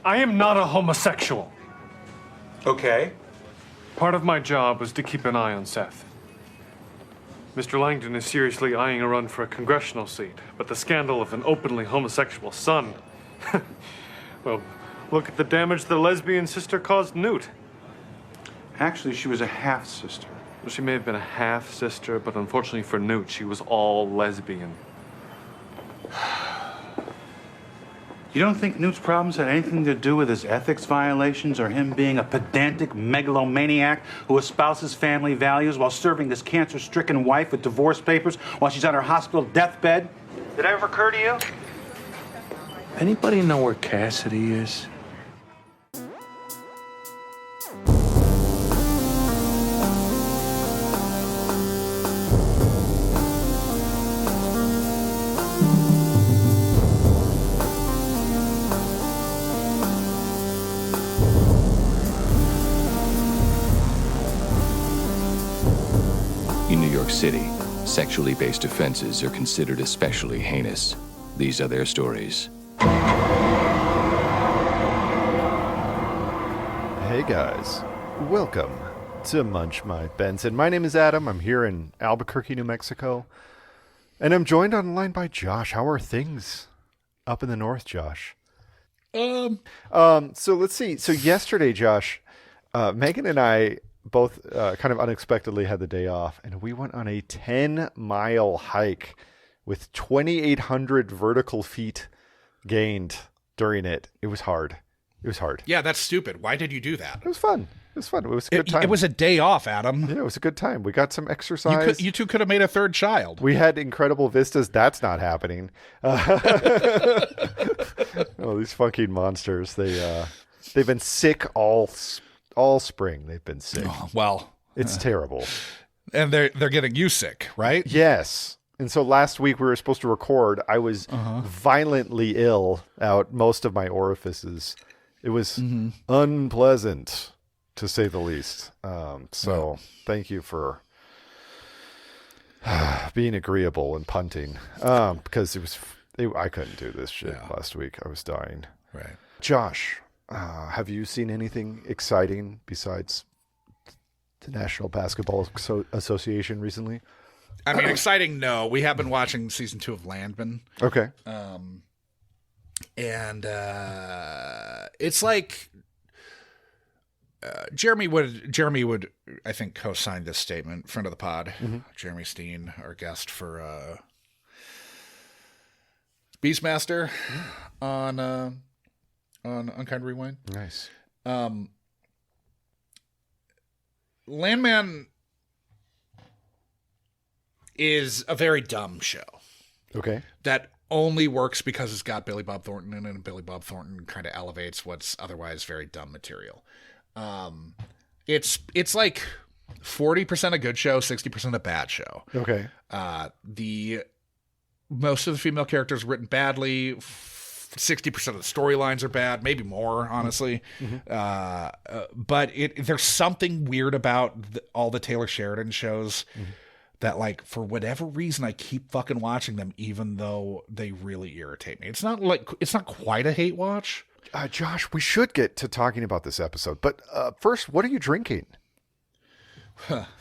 I am not a homosexual. Okay. Part of my job was to keep an eye on Seth. Mr. Langdon is seriously eyeing a run for a congressional seat, but the scandal of an openly homosexual son... well, look at the damage the lesbian sister caused Newt. Actually, she was a half-sister. Well, she may have been a half-sister, but unfortunately for Newt, she was all lesbian. You don't think Newt's problems had anything to do with his ethics violations or him being a pedantic megalomaniac who espouses family values while serving his cancer-stricken wife with divorce papers while she's on her hospital deathbed? Did that ever occur to you? Anybody know where Cassidy is? In New York City, sexually based offenses are considered especially heinous. These are their stories. Hey guys, welcome to Munch My Benson. My name is Adam. I'm here in Albuquerque, New Mexico, and I'm joined on the line by Josh. How are things up in the north, Josh? So let's see. So yesterday, Josh, Megan and I both kind of unexpectedly had the day off, and we went on a 10-mile hike with 2,800 vertical feet gained during it. It was hard. Yeah, that's stupid. Why did you do that? It was fun. It was a good time. It was a day off, Adam. Yeah, it was a good time. We got some exercise. You two could have made a third child. We had incredible vistas. That's not happening. Oh, these fucking monsters. They've been sick all spring. They've been sick. Oh, well, it's terrible. And they're getting you sick, right? Yes. And so last week we were supposed to record. I was violently ill out most of my orifices. It was unpleasant, to say the least. So thank you for being agreeable and punting, because I couldn't do this shit last week. I was dying. Right. Josh, have you seen anything exciting besides the National Basketball Association recently? I mean, exciting, no. We have been watching season 2 of Landman. Okay. And it's like Jeremy would I think co-sign this statement, friend of the pod. Jeremy Steen, our guest for Beastmaster on Unkind Rewind. Nice. Landman is a very dumb show. Okay. That only works because it's got Billy Bob Thornton in it, and Billy Bob Thornton kind of elevates what's otherwise very dumb material. It's like 40% a good show, 60% a bad show. Okay. Most of the female characters written badly. 60% of the storylines are bad, maybe more, honestly. But there's something weird about all the Taylor Sheridan shows that, like, for whatever reason, I keep fucking watching them, even though they really irritate me. It's not quite a hate watch. Josh, we should get to talking about this episode, but first, what are you drinking?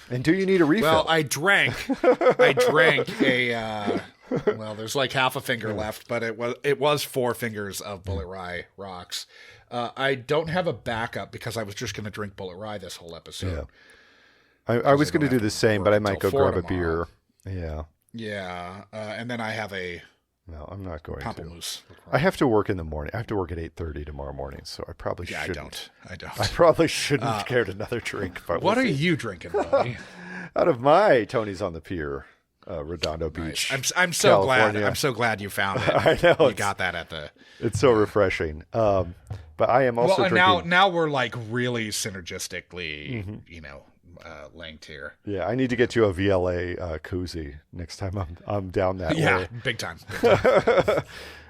And do you need a refill? Well, I drank a. Well, there's like half a finger left, but it was 4 fingers of Bullet Rye rocks. I don't have a backup because I was just going to drink Bullet Rye this whole episode. Yeah. I was going to do the same, but I might go grab a beer. Yeah. Yeah. And then I have a... No, I'm not going Pamplemousse. I have to work in the morning. I have to work at 8:30 tomorrow morning, so I probably shouldn't. I don't. I probably shouldn't have cared another drink. But what are you drinking, buddy? Out of my Tony's on the Pier, Redondo Beach, I'm so California. glad. I'm so glad you found it. I know. You got that at the... It's so refreshing. But I am also drinking... Now we're like really synergistically, linked here. Yeah, I need to get you a VLA koozie next time I'm down that way. Yeah, big time.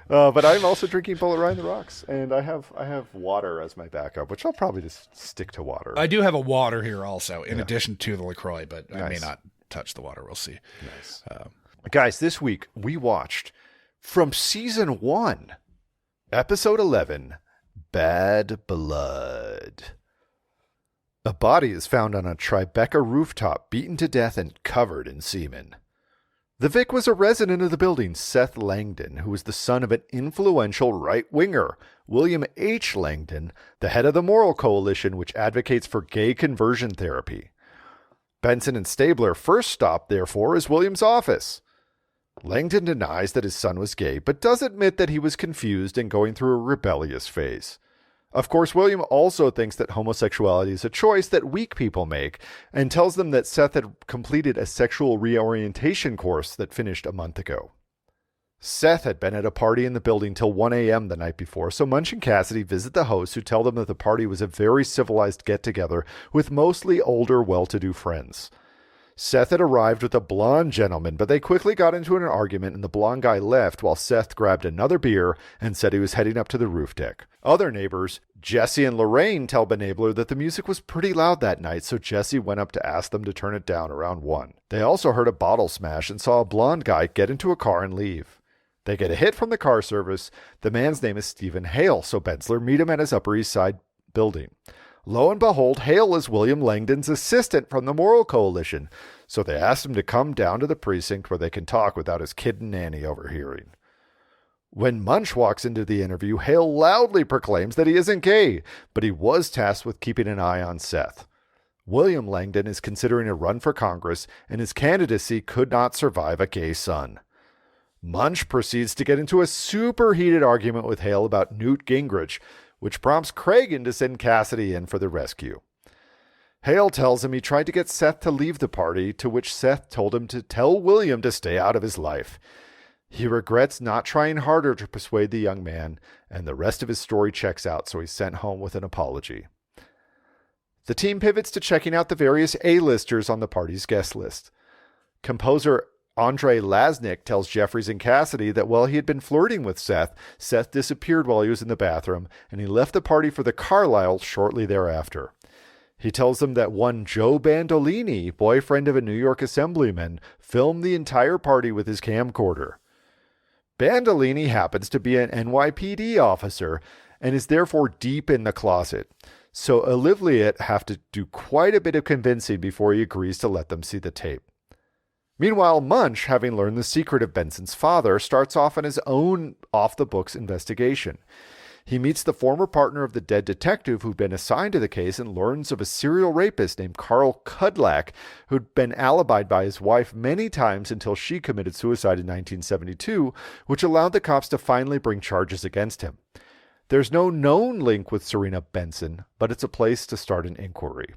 But I'm also drinking Bullet Rye on the Rocks, and I have water as my backup, which I'll probably just stick to water. I do have a water here also, in addition to the LaCroix, but I may not touch the water. We'll see. Nice. Guys, this week we watched from season 1, episode 11, Bad blood. A body is found on a Tribeca rooftop, beaten to death and covered in semen. The Vic was a resident of the building, Seth Langdon, who was the son of an influential right-winger, William H. Langdon, the head of the Moral Coalition, which advocates for gay conversion therapy. Benson and Stabler first stopped, therefore, is William's office. Langdon denies that his son was gay, but does admit that he was confused and going through a rebellious phase. Of course, William also thinks that homosexuality is a choice that weak people make, and tells them that Seth had completed a sexual reorientation course that finished a month ago. Seth had been at a party in the building till 1 a.m. the night before, so Munch and Cassidy visit the hosts, who tell them that the party was a very civilized get-together with mostly older, well-to-do friends. Seth had arrived with a blonde gentleman, but they quickly got into an argument and the blonde guy left while Seth grabbed another beer and said he was heading up to the roof deck. Other neighbors, Jesse and Lorraine, tell Benabler that the music was pretty loud that night, so Jesse went up to ask them to turn it down around 1. They also heard a bottle smash and saw a blonde guy get into a car and leave. They get a hit from the car service. The man's name is Stephen Hale, so Bensler meet him at his Upper East Side building. Lo and behold, Hale is William Langdon's assistant from the Moral Coalition, so they asked him to come down to the precinct where they can talk without his kid and nanny overhearing. When Munch walks into the interview, Hale loudly proclaims that he isn't gay, but he was tasked with keeping an eye on Seth. William Langdon is considering a run for Congress, and his candidacy could not survive a gay son. Munch proceeds to get into a superheated argument with Hale about Newt Gingrich, which prompts Cragen to send Cassidy in for the rescue. Hale tells him he tried to get Seth to leave the party, to which Seth told him to tell William to stay out of his life. He regrets not trying harder to persuade the young man, and the rest of his story checks out, so he's sent home with an apology. The team pivots to checking out the various A-listers on the party's guest list. Composer Andre Lasnik tells Jeffries and Cassidy that while he had been flirting with Seth, Seth disappeared while he was in the bathroom, and he left the party for the Carlisle shortly thereafter. He tells them that one Joe Bandolini, boyfriend of a New York assemblyman, filmed the entire party with his camcorder. Bandolini happens to be an NYPD officer and is therefore deep in the closet, so Olivier have to do quite a bit of convincing before he agrees to let them see the tape. Meanwhile, Munch, having learned the secret of Benson's father, starts off on his own off-the-books investigation. He meets the former partner of the dead detective who'd been assigned to the case and learns of a serial rapist named Carl Kudlak, who'd been alibied by his wife many times until she committed suicide in 1972, which allowed the cops to finally bring charges against him. There's no known link with Serena Benson, but it's a place to start an inquiry.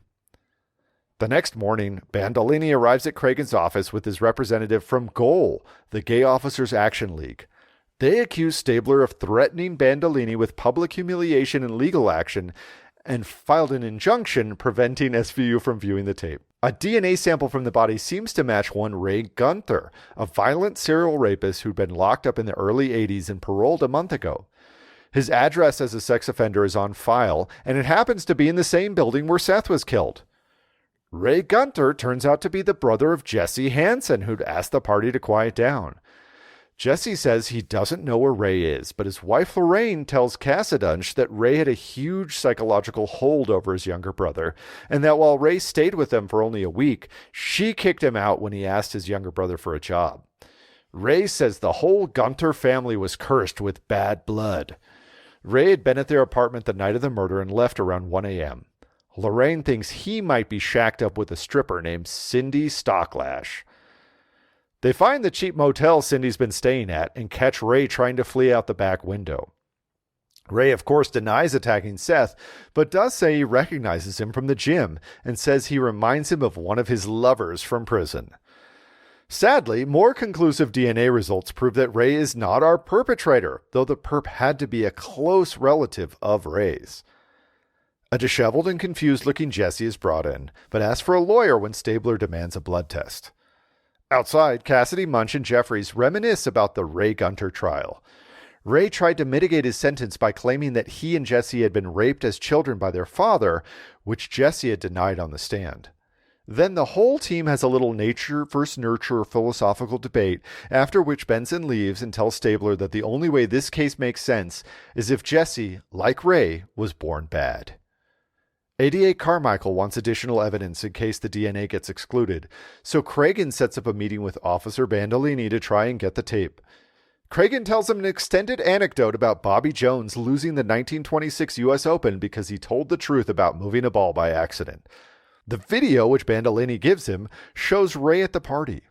The next morning, Bandolini arrives at Cragen's office with his representative from GOAL, the Gay Officers Action League. They accuse Stabler of threatening Bandolini with public humiliation and legal action and filed an injunction preventing SVU from viewing the tape. A DNA sample from the body seems to match one Ray Gunther, a violent serial rapist who'd been locked up in the early 80s and paroled a month ago. His address as a sex offender is on file, and it happens to be in the same building where Seth was killed. Ray Gunther turns out to be the brother of Jesse Hansen, who'd asked the party to quiet down. Jesse says he doesn't know where Ray is, but his wife Lorraine tells Cassidissance that Ray had a huge psychological hold over his younger brother, and that while Ray stayed with them for only a week, she kicked him out when he asked his younger brother for a job. Ray says the whole Gunther family was cursed with bad blood. Ray had been at their apartment the night of the murder and left around 1 a.m. Lorraine thinks he might be shacked up with a stripper named Cindy Stocklash. They find the cheap motel Cindy's been staying at and catch Ray trying to flee out the back window. Ray, of course, denies attacking Seth, but does say he recognizes him from the gym and says he reminds him of one of his lovers from prison. Sadly, more conclusive DNA results prove that Ray is not our perpetrator, though the perp had to be a close relative of Ray's. A disheveled and confused-looking Jesse is brought in, but asks for a lawyer when Stabler demands a blood test. Outside, Cassidy, Munch, and Jeffries reminisce about the Ray Gunther trial. Ray tried to mitigate his sentence by claiming that he and Jesse had been raped as children by their father, which Jesse had denied on the stand. Then the whole team has a little nature versus nurture philosophical debate, after which Benson leaves and tells Stabler that the only way this case makes sense is if Jesse, like Ray, was born bad. 88 Carmichael wants additional evidence in case the DNA gets excluded, so Cragen sets up a meeting with Officer Bandolini to try and get the tape. Cragen tells him an extended anecdote about Bobby Jones losing the 1926 U.S. Open because he told the truth about moving a ball by accident. The video, which Bandolini gives him, shows Ray at the party.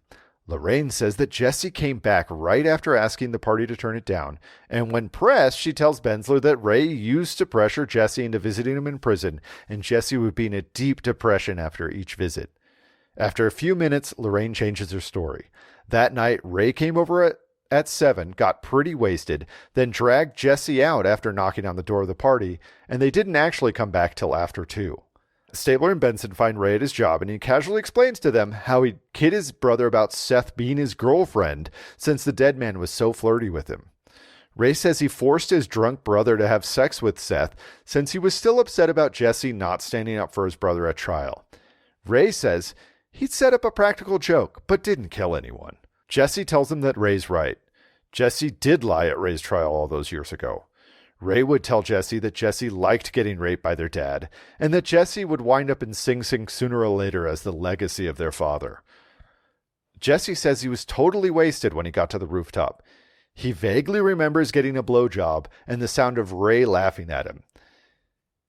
Lorraine says that Jesse came back right after asking the party to turn it down, and when pressed, she tells Bensler that Ray used to pressure Jesse into visiting him in prison, and Jesse would be in a deep depression after each visit. After a few minutes, Lorraine changes her story. That night, Ray came over at 7, got pretty wasted, then dragged Jesse out after knocking on the door of the party, and they didn't actually come back till after 2. Stabler and Benson find Ray at his job, and he casually explains to them how he'd kid his brother about Seth being his girlfriend since the dead man was so flirty with him. Ray says he forced his drunk brother to have sex with Seth since he was still upset about Jesse not standing up for his brother at trial. Ray says he'd set up a practical joke, but didn't kill anyone. Jesse tells him that Ray's right. Jesse did lie at Ray's trial all those years ago. Ray would tell Jesse that Jesse liked getting raped by their dad, and that Jesse would wind up in Sing Sing sooner or later as the legacy of their father. Jesse says he was totally wasted when he got to the rooftop. He vaguely remembers getting a blowjob and the sound of Ray laughing at him.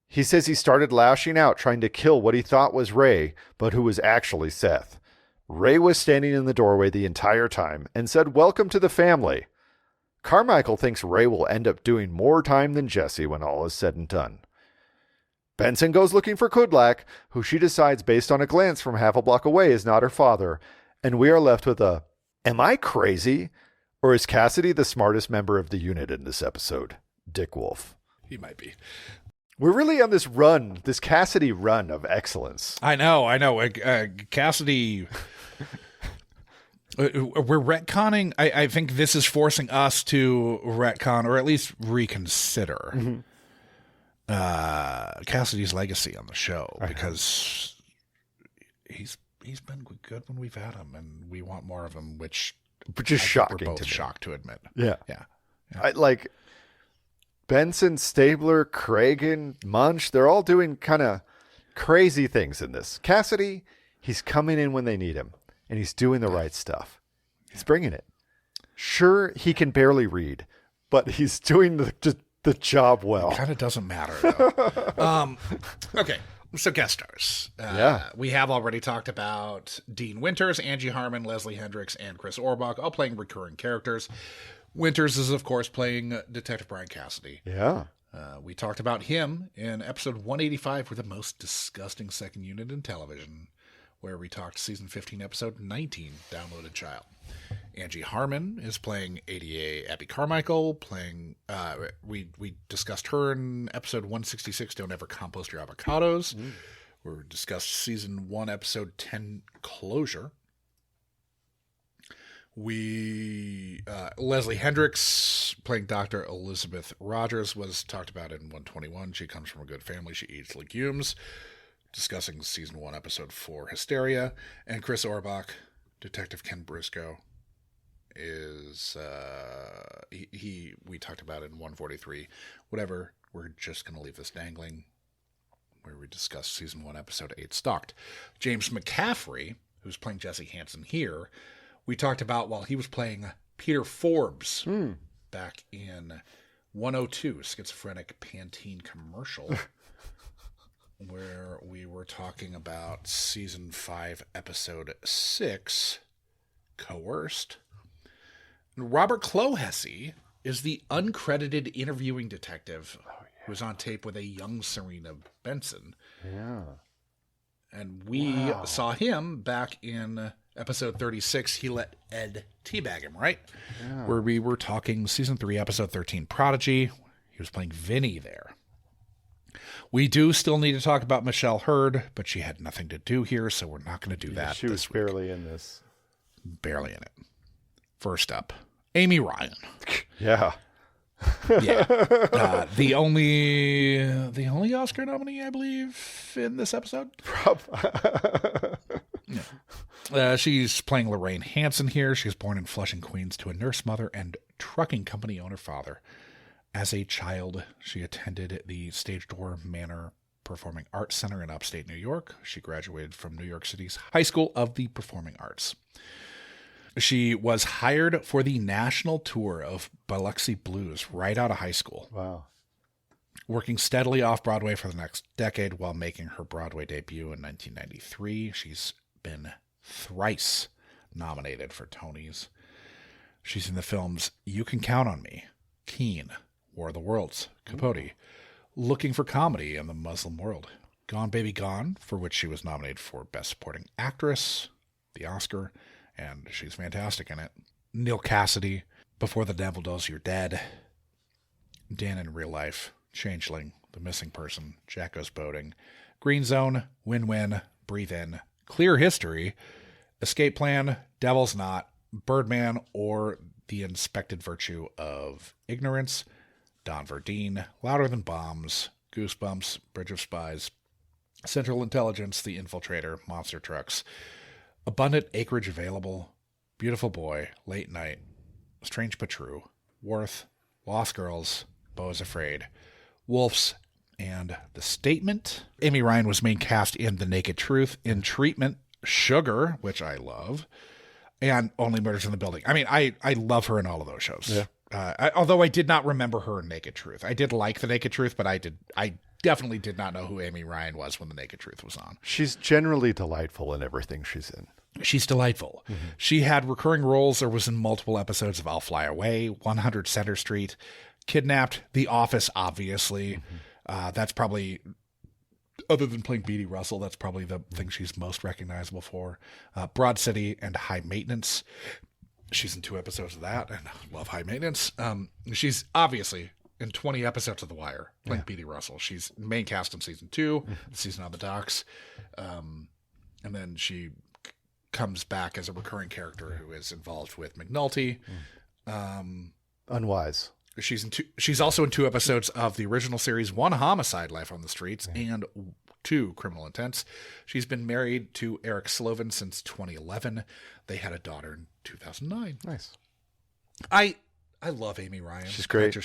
He says he started lashing out trying to kill what he thought was Ray, but who was actually Seth. Ray was standing in the doorway the entire time and said, "Welcome to the family." Carmichael thinks Ray will end up doing more time than Jesse when all is said and done. Benson goes looking for Kudlak, who she decides based on a glance from half a block away is not her father, and we are left with a, am I crazy? Or is Cassidy the smartest member of the unit in this episode? Dick Wolf. He might be. We're really on this run, this Cassidy run of excellence. I know. Cassidy... we're retconning. I think this is forcing us to retcon, or at least reconsider, Cassidy's legacy on the show, because he's been good when we've had him, and we want more of him, which is shocking. We're both shocked to admit. Yeah. Yeah. Like Benson, Stabler, Cragen, Munch, they're all doing kind of crazy things in this. Cassidy, he's coming in when they need him. And he's doing the right stuff. He's bringing it. Sure, he can barely read, but he's doing the job well. It kind of doesn't matter, though. Okay, so guest stars. We have already talked about Dean Winters, Angie Harmon, Leslie Hendricks, and Chris Orbach, all playing recurring characters. Winters is, of course, playing Detective Brian Cassidy. Yeah. We talked about him in episode 185 for the most disgusting second unit in television, where we talked season 15, episode 19, Downloaded Child. Angie Harmon is playing ADA Abby Carmichael, playing, we discussed her in episode 166, Don't Ever Compost Your Avocados. We discussed season 1, episode 10, Closure. Leslie Hendricks, playing Dr. Elizabeth Rogers, was talked about in 121. She comes from a good family. She eats legumes. Discussing season 1, episode 4, Hysteria. And Chris Orbach, Detective Ken Briscoe, is we talked about it in 143. Whatever, we're just going to leave this dangling, where we discuss season 1, episode 8, Stalked. James McCaffrey, who's playing Jesse Hansen here, we talked about while he was playing Peter Forbes back in 102, Schizophrenic Pantene Commercial. Where we were talking about season 5, episode 6, Coerced. Robert Clohessy is the uncredited interviewing detective who's on tape with a young Serena Benson. Yeah. And we saw him back in episode 36. He let Ed teabag him, right? Yeah. Where we were talking season 3, episode 13, Prodigy. He was playing Vinny there. We do still need to talk about Michelle Hurd, but she had nothing to do here, so we're not going to do that. She was barely in this. Barely in it. First up, Amy Ryan. Yeah. Yeah. The only Oscar nominee, I believe, in this episode. She's playing Lorraine Hanson here. She was born in Flushing, Queens, to a nurse mother and trucking company owner father. As a child, she attended the Stage Door Manor Performing Arts Center in upstate New York. She graduated from New York City's High School of the Performing Arts. She was hired for the national tour of Biloxi Blues right out of high school. Wow. Working steadily off-Broadway for the next decade while making her Broadway debut in 1993. She's been thrice nominated for Tonys. She's in the films You Can Count on Me, Keen, War of the Worlds, Capote, Looking for Comedy in the Muslim World, Gone Baby Gone, for which she was nominated for Best Supporting Actress, the Oscar, and she's fantastic in it. Neil Cassidy, Before the Devil Does You're Dead, Dan in Real Life, Changeling, The Missing Person, Jack Goes Boating, Green Zone, Win-Win, Breathe In, Clear History, Escape Plan, Devil's Knot, Birdman, or The Inspected Virtue of Ignorance, Don Verdeen, Louder Than Bombs, Goosebumps, Bridge of Spies, Central Intelligence, The Infiltrator, Monster Trucks, Abundant Acreage Available, Beautiful Boy, Late Night, Strange But True, Worth, Lost Girls, Beau is Afraid, Wolves, and The Statement. Amy Ryan was main cast in The Naked Truth, In Treatment, Sugar, which I love, and Only Murders in the Building. I mean, I love her in all of those shows. Yeah. Although I did not remember her in Naked Truth. I did like The Naked Truth, but I definitely did not know who Amy Ryan was when The Naked Truth was on. She's generally delightful in everything she's in. She's delightful. Mm-hmm. She had recurring roles or was in multiple episodes of I'll Fly Away, 100 Center Street, Kidnapped, The Office, obviously. Mm-hmm. That's probably, other than playing Beatty Russell, that's probably the thing she's most recognizable for. Broad City and High Maintenance. She's in 2 episodes of that, and I love High Maintenance. She's obviously in 20 episodes of The Wire, playing Beatty Russell. She's main cast in season 2, season on the docks. And then she comes back as a recurring character who is involved with McNulty. Unwise. She's also in 2 episodes of the original series, 1 Homicide, Life on the Streets, and 2 Criminal Intents. She's been married to Eric Slovin since 2011. They had a daughter in 2009. Nice. I love Amy Ryan. She's great.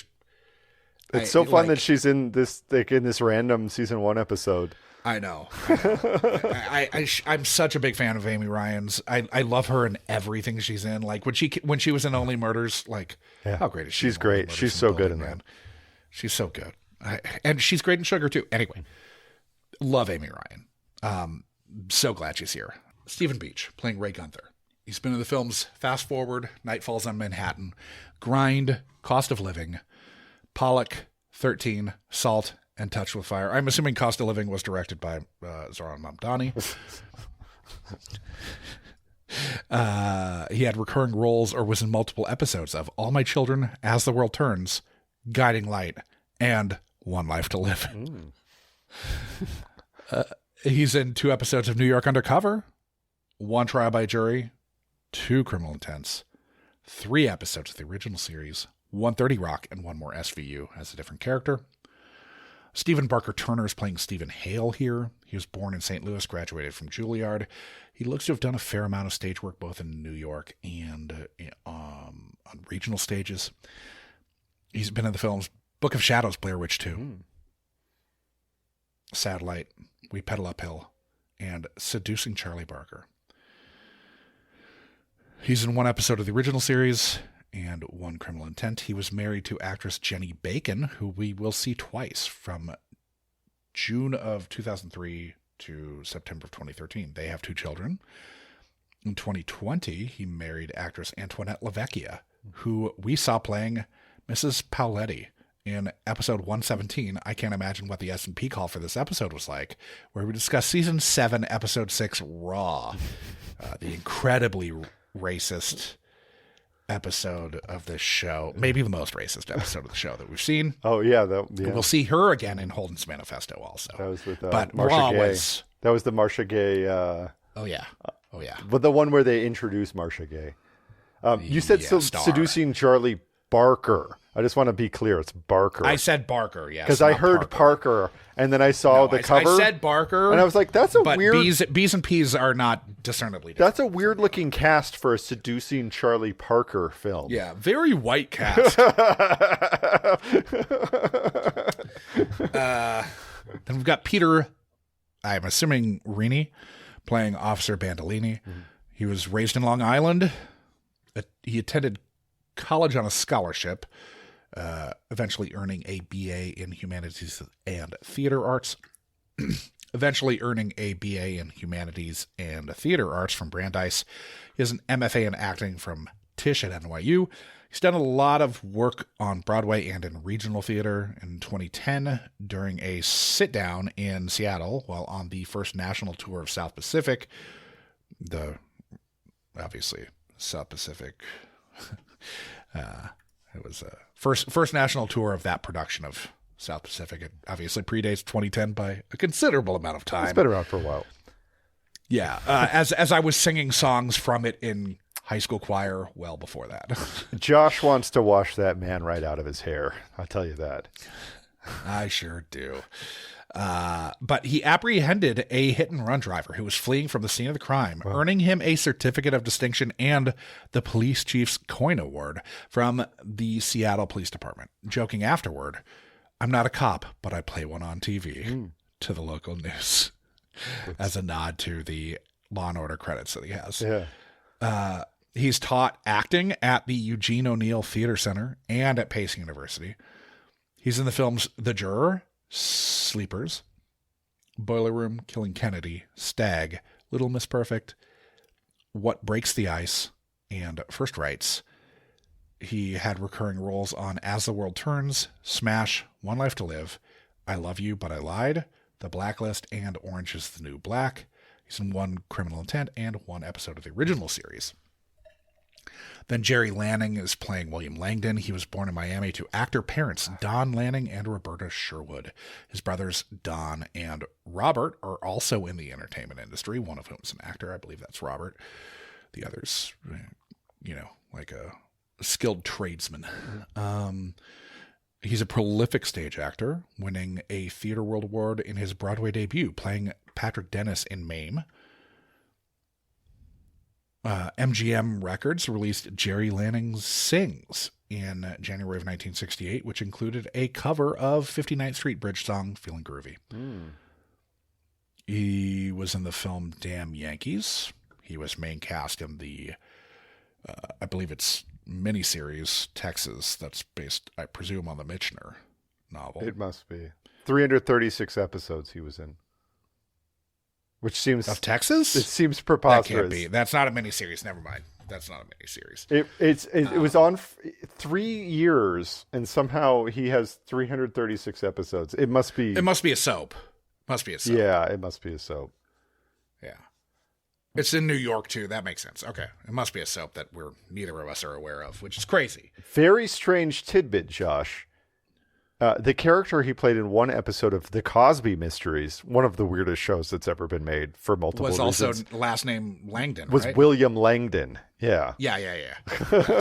It's so fun that she's in this random season 1 episode. I know. I'm such a big fan of Amy Ryan's. I love her in everything she's in. Like when she was in Only Murders, like how great is she? She's great. She's so good in that. She's so good. And she's great in Sugar too. Anyway, love Amy Ryan. So glad she's here. Stephen Beach playing Ray Gunther. He's been in the films Fast Forward, Night Falls on Manhattan, Grind, Cost of Living, Pollock, 13, Salt, and Touched with Fire. I'm assuming Cost of Living was directed by Zoran Mamdani. He had recurring roles or was in multiple episodes of All My Children, As the World Turns, Guiding Light, and One Life to Live. He's in 2 episodes of New York Undercover, 1 Trial by Jury, 2 Criminal Intents, 3 episodes of the original series, 1 30 Rock, and 1 more SVU as a different character. Stephen Barker Turner is playing Stephen Hale here. He was born in St. Louis, graduated from Juilliard. He looks to have done a fair amount of stage work both in New York and on regional stages. He's been in the films Book of Shadows, Blair Witch 2, Satellite, We Pedal Uphill, and Seducing Charlie Barker. He's in 1 episode of the original series and 1 Criminal Intent. He was married to actress Jenny Bacon, who we will see twice from June of 2003 to September of 2013. They have 2 children. In 2020, he married actress Antoinette LaVecchia, who we saw playing Mrs. Pauletti in episode 117. I can't imagine what the S&P call for this episode was like, where we discuss season 7, episode 6, Raw, the incredibly racist episode of this show, maybe the most racist episode of the show that we've seen. Oh yeah, we'll see her again in Holden's Manifesto also. That was with but Marcia Raw Gay. Was, that was the Marcia Gay. Oh yeah. But the one where they introduced Marcia Gay. You said star. Seducing Charlie Barker. I just want to be clear. It's Barker. I said Barker, yes. Because I heard Parker, and then I saw the cover. I said Barker. And I was like, that's a but weird... B's and P's are not discernibly different. That's a weird-looking cast for a seducing Charlie Parker film. Yeah, very white cast. Then we've got Peter, I'm assuming Rini, playing Officer Bandolini. Mm-hmm. He was raised in Long Island. He attended college on a scholarship, eventually earning a BA in Humanities and Theater Arts. Eventually earning a BA in Humanities and Theater Arts from Brandeis. He has an MFA in acting from Tisch at NYU. He's done a lot of work on Broadway and in regional theater. In 2010, during a sit-down in Seattle while on the first national tour of South Pacific, obviously South Pacific, it was a first national tour of that production of South Pacific. It obviously predates 2010 by a considerable amount of time. It's been around for a while. Yeah, as I was singing songs from it in high school choir well before that. Josh wants to wash that man right out of his hair. I'll tell you that. I sure do. But he apprehended a hit-and-run driver who was fleeing from the scene of the crime, earning him a certificate of distinction and the police chief's coin award from the Seattle Police Department, joking afterward, "I'm not a cop, but I play one on TV," to the local news, as a nod to the Law and Order credits that he has. Yeah. He's taught acting at the Eugene O'Neill Theater Center and at Pace University. He's in the films The Juror, Sleepers, Boiler Room, Killing Kennedy, Stag, Little Miss Perfect, What Breaks the Ice, and First Rights. He had recurring roles on As the World Turns, Smash, One Life to Live, I Love You But I Lied, The Blacklist, and Orange is the New Black. He's in one Criminal Intent and one episode of the original series. Then Jerry Lanning is playing William Langdon. He was born in Miami to actor parents Don Lanning and Roberta Sherwood. His brothers Don and Robert are also in the entertainment industry, one of whom is an actor. I believe that's Robert. The others, like a skilled tradesman. He's a prolific stage actor, winning a Theater World Award in his Broadway debut, playing Patrick Dennis in Mame. MGM Records released Jerry Lanning Sings in January of 1968, which included a cover of 59th Street Bridge song, Feeling Groovy. He was in the film Damn Yankees. He was main cast in the, I believe it's miniseries Texas, that's based, I presume, on the Michener novel. It must be. 336 episodes he was in. Which seems... Of Texas? It seems preposterous. That can't be. That's not a miniseries. Never mind. That's not a miniseries. It was on 3 years, and somehow he has 336 episodes. It must be... It must be a soap. Must be a soap. Yeah, it must be a soap. Yeah. It's in New York, too. That makes sense. Okay. It must be a soap that neither of us are aware of, which is crazy. Very strange tidbit, Josh. The character he played in one episode of The Cosby Mysteries, one of the weirdest shows that's ever been made for multiple reasons. Was also last name Langdon, was right? William Langdon. Yeah. Yeah.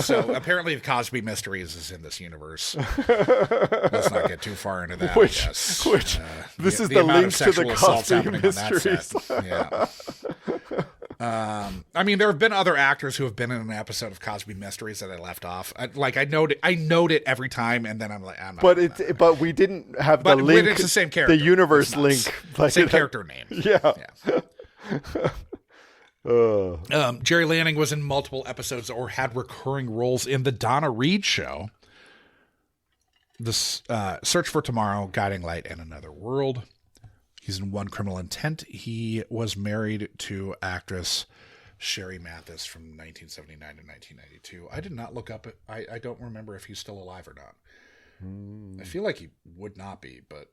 So apparently The Cosby Mysteries is in this universe. Let's not get too far into that, I guess. This is the link to The Cosby Mysteries. Yeah. I mean, there have been other actors who have been in an episode of Cosby Mysteries that I left off. I note it every time, and then I'm like, I'm not. But we didn't have the link. It's the same character. The universe link. Same character name. Yeah. Jerry Lanning was in multiple episodes or had recurring roles in the Donna Reed Show, This Search for Tomorrow, Guiding Light, and Another World. He's in One Criminal Intent. He was married to actress Sherry Mathis from 1979 to 1992. I did not look up. I don't remember if he's still alive or not. I feel like he would not be, but...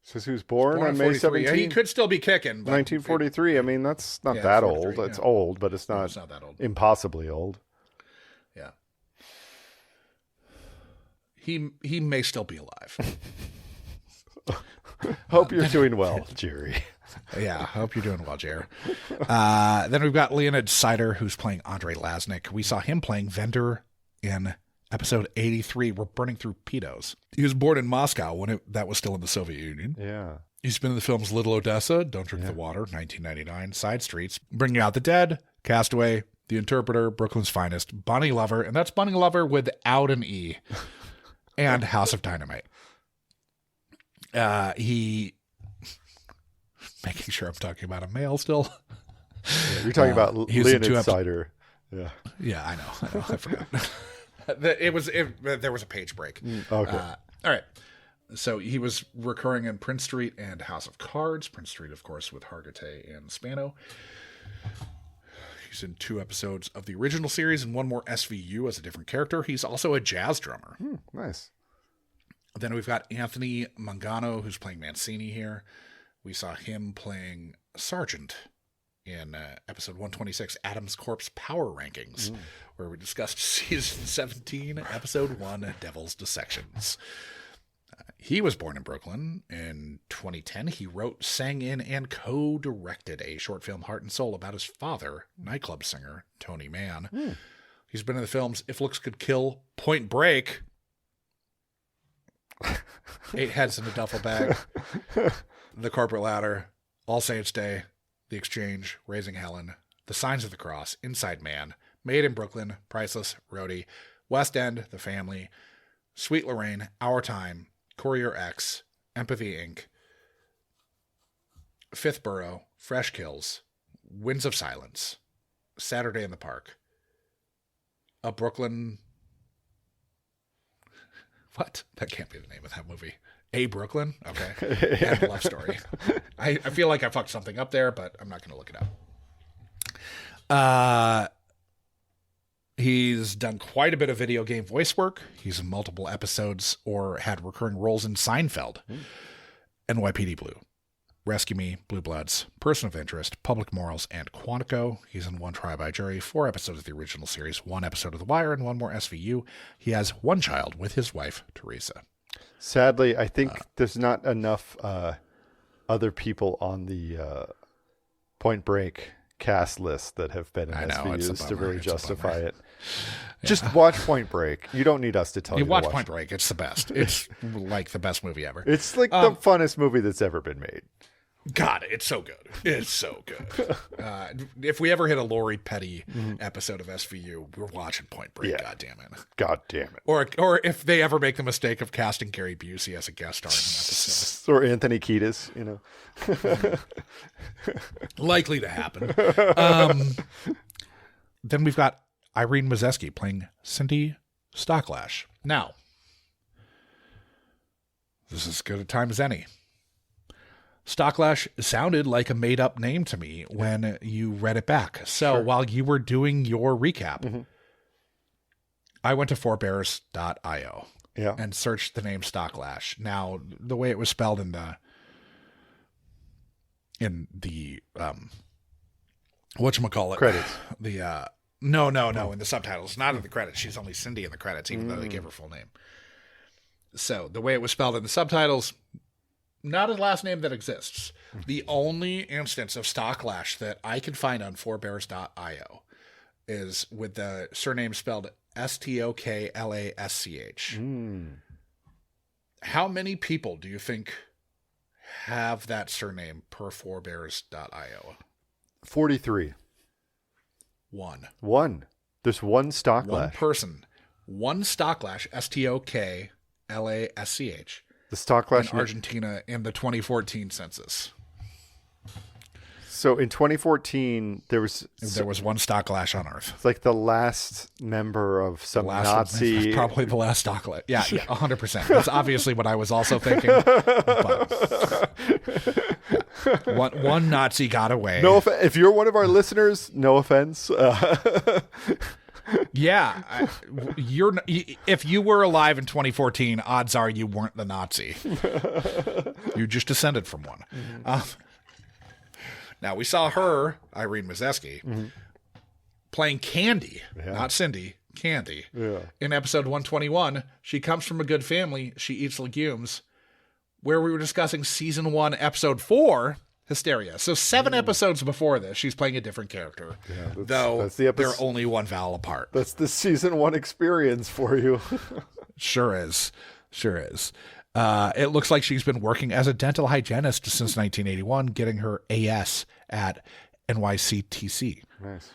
Says he was born on May 17th. Yeah, he could still be kicking. 1943. I mean, that's not that old. It's old, but it's not that old. Impossibly old. Yeah. He may still be alive. Hope you're doing well, Jerry. Yeah, hope you're doing well, Jerry. Then we've got Leonid Sider, who's playing Andre Lasnik. We saw him playing vendor in episode 83, We're Burning Through Pedos. He was born in Moscow when that was still in the Soviet Union. Yeah. He's been in the films Little Odessa, Don't Drink the Water, 1999, Side Streets, Bringing Out the Dead, Castaway, The Interpreter, Brooklyn's Finest, Bunny Lover, and that's Bunny Lover without an E, and House of Dynamite. He... Making sure I'm talking about a male still. Yeah, you're talking about Leonid Sider. Yeah. Yeah, I know. I forgot. There was a page break. Okay. All right. So he was recurring in Prince Street and House of Cards. Prince Street, of course, with Hargitay and Spano. He's in 2 episodes of the original series and 1 more SVU as a different character. He's also a jazz drummer. Nice. Then we've got Anthony Mangano, who's playing Mancini here. We saw him playing Sergeant in episode 126, Adam's Corpse Power Rankings, where we discussed season 17, episode 1, Devil's Dissections. He was born in Brooklyn in 2010. He wrote, sang in, and co-directed a short film, Heart and Soul, about his father, nightclub singer Tony Mann. He's been in the films If Looks Could Kill, Point Break, 8 Heads in a Duffel Bag, The Corporate Ladder, All Saints Day, The Exchange, Raising Helen, The Signs of the Cross, Inside Man, Made in Brooklyn, Priceless, Roadie, West End, The Family, Sweet Lorraine, Our Time, Courier X, Empathy Inc., Fifth Borough, Fresh Kills, Winds of Silence, Saturday in the Park, A Brooklyn... What? That can't be the name of that movie. A Brooklyn? Okay. And Love Story. I feel like I fucked something up there, but I'm not going to look it up. He's done quite a bit of video game voice work. He's in multiple episodes or had recurring roles in Seinfeld, NYPD Blue, Rescue Me, Blue Bloods, Person of Interest, Public Morals, and Quantico. He's in 1 Trial by Jury, 4 episodes of the original series, 1 episode of The Wire, and 1 more SVU. He has 1 child with his wife, Teresa. Sadly, I think there's not enough other people on the Point Break cast list that have been in SVUs to really justify it. Yeah. Just watch Point Break. You don't need us to tell you. Watch Point Break. It's the best. It's like the best movie ever. It's like the funnest movie that's ever been made. God, it's so good. It's so good. If we ever hit a Lori Petty episode of SVU, we're watching Point Break. Yeah. God damn it. God damn it. Or if they ever make the mistake of casting Gary Busey as a guest star in an episode. Or Anthony Kiedis, you know. Likely to happen. Then we've got Irene Mazeski playing Cindy Stocklash. Now, this is as good a time as any. Stocklash sounded like a made-up name to me when you read it back. So while you were doing your recap, I went to forebears.io and searched the name Stocklash. Now, the way it was spelled in the whatchamacallit? Credits. No, in the subtitles. Not in the credits. She's only Cindy in the credits, even though they gave her full name. So the way it was spelled in the subtitles... Not a last name that exists. The only instance of Stocklash that I can find on forebears.io is with the surname spelled Stoklassch. How many people do you think have that surname per forebears.io? 43. 1. There's 1 Stocklash. 1 person. 1 Stocklash, Stoklassch. The Stocklash in Argentina in the 2014 census. So in 2014, there was 1 Stocklash on Earth. It's like the last member of some Nazi. Probably the last Stocklash. Yeah, 100%. That's obviously what I was also thinking. But one Nazi got away. No, if you're one of our listeners, no offense. Yeah, if you were alive in 2014, odds are you weren't the Nazi. You just descended from one. Now, we saw her, Irene Mazeski, playing Candy, not Cindy, Candy. Yeah. In episode 121, she comes from a good family, she eats legumes, where we were discussing season 1, episode 4, Hysteria. So 7 episodes before this, she's playing a different character. Yeah, that's they're only one vowel apart. That's the season 1 experience for you. Sure is. It looks like she's been working as a dental hygienist since 1981, getting her AS at NYCTC. Nice.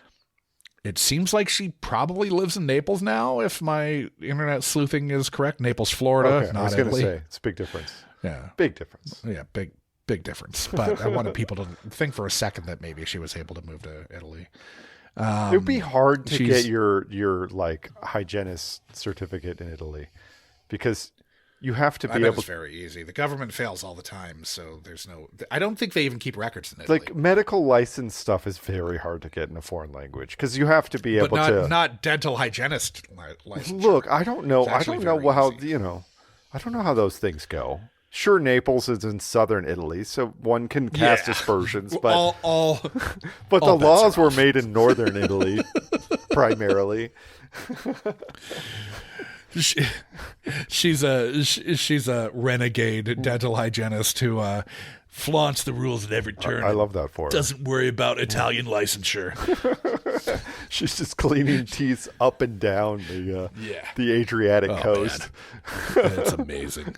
It seems like she probably lives in Naples now, if my internet sleuthing is correct. Naples, Florida, Okay, not I was going to Italy. say, it's a big difference. Yeah. Big difference. Yeah, big difference. But I wanted people to think for a second that maybe she was able to move to Italy. It would be hard to get your like hygienist certificate in Italy because you have to be able. It's very easy. The government fails all the time, so there's no. I don't think they even keep records in Italy. Like medical license stuff is very hard to get in a foreign language because you have to be able to. Not dental hygienist license. Look, I don't know. I don't know how easy. I don't know how those things go. Sure, Naples is in southern Italy, so one can cast aspersions, but but the laws were made in northern Italy primarily. She's a renegade dental hygienist who flaunts the rules at every turn. I love that for her. Doesn't worry about Italian licensure. She's just cleaning teeth up and down the Adriatic coast. Man. It's amazing.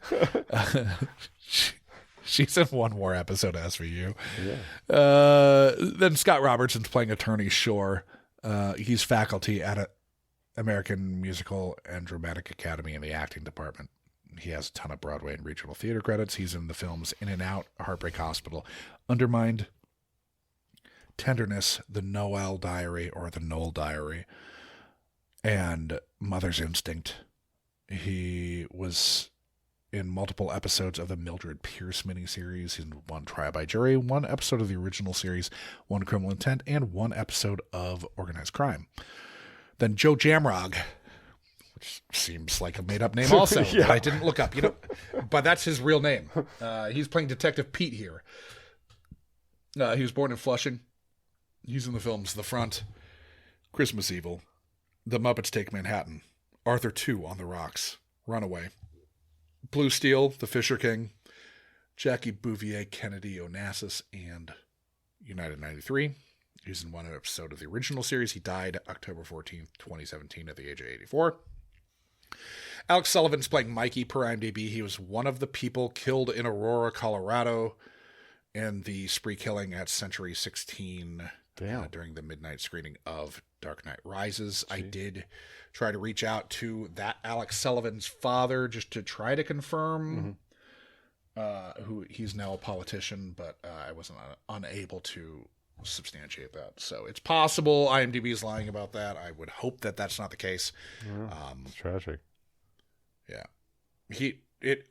She's in one more episode as for you. Yeah. Then Scott Robertson's playing Attorney Shore. He's faculty at American Musical and Dramatic Academy in the acting department. He has a ton of Broadway and regional theater credits. He's in the films In and Out, Heartbreak Hospital, Undermined, Tenderness, The Noel Diary or The Noel Diary, and Mother's Instinct. He was in multiple episodes of the Mildred Pierce miniseries. He's in 1 Trial by Jury, 1 episode of the original series, 1 Criminal Intent, and 1 episode of Organized Crime. Then Joe Jamrog, which seems like a made-up name also, that I didn't look up, but that's his real name. He's playing Detective Pete here. He was born in Flushing. He's in the films The Front, Christmas Evil, The Muppets Take Manhattan, Arthur 2 on the Rocks, Runaway, Blue Steel, The Fisher King, Jackie Bouvier, Kennedy Onassis, and United 93. He's in 1 episode of the original series. He died October 14th, 2017 at the age of 84. Alex Sullivan's playing Mikey per IMDb. He was one of the people killed in Aurora, Colorado in the spree killing at Century 16 during the midnight screening of Dark Knight Rises. I did try to reach out to that Alex Sullivan's father just to try to confirm who he's now a politician, but I was unable to substantiate that. So it's possible IMDb is lying about that. I would hope that that's not the case. It's tragic. Yeah. He would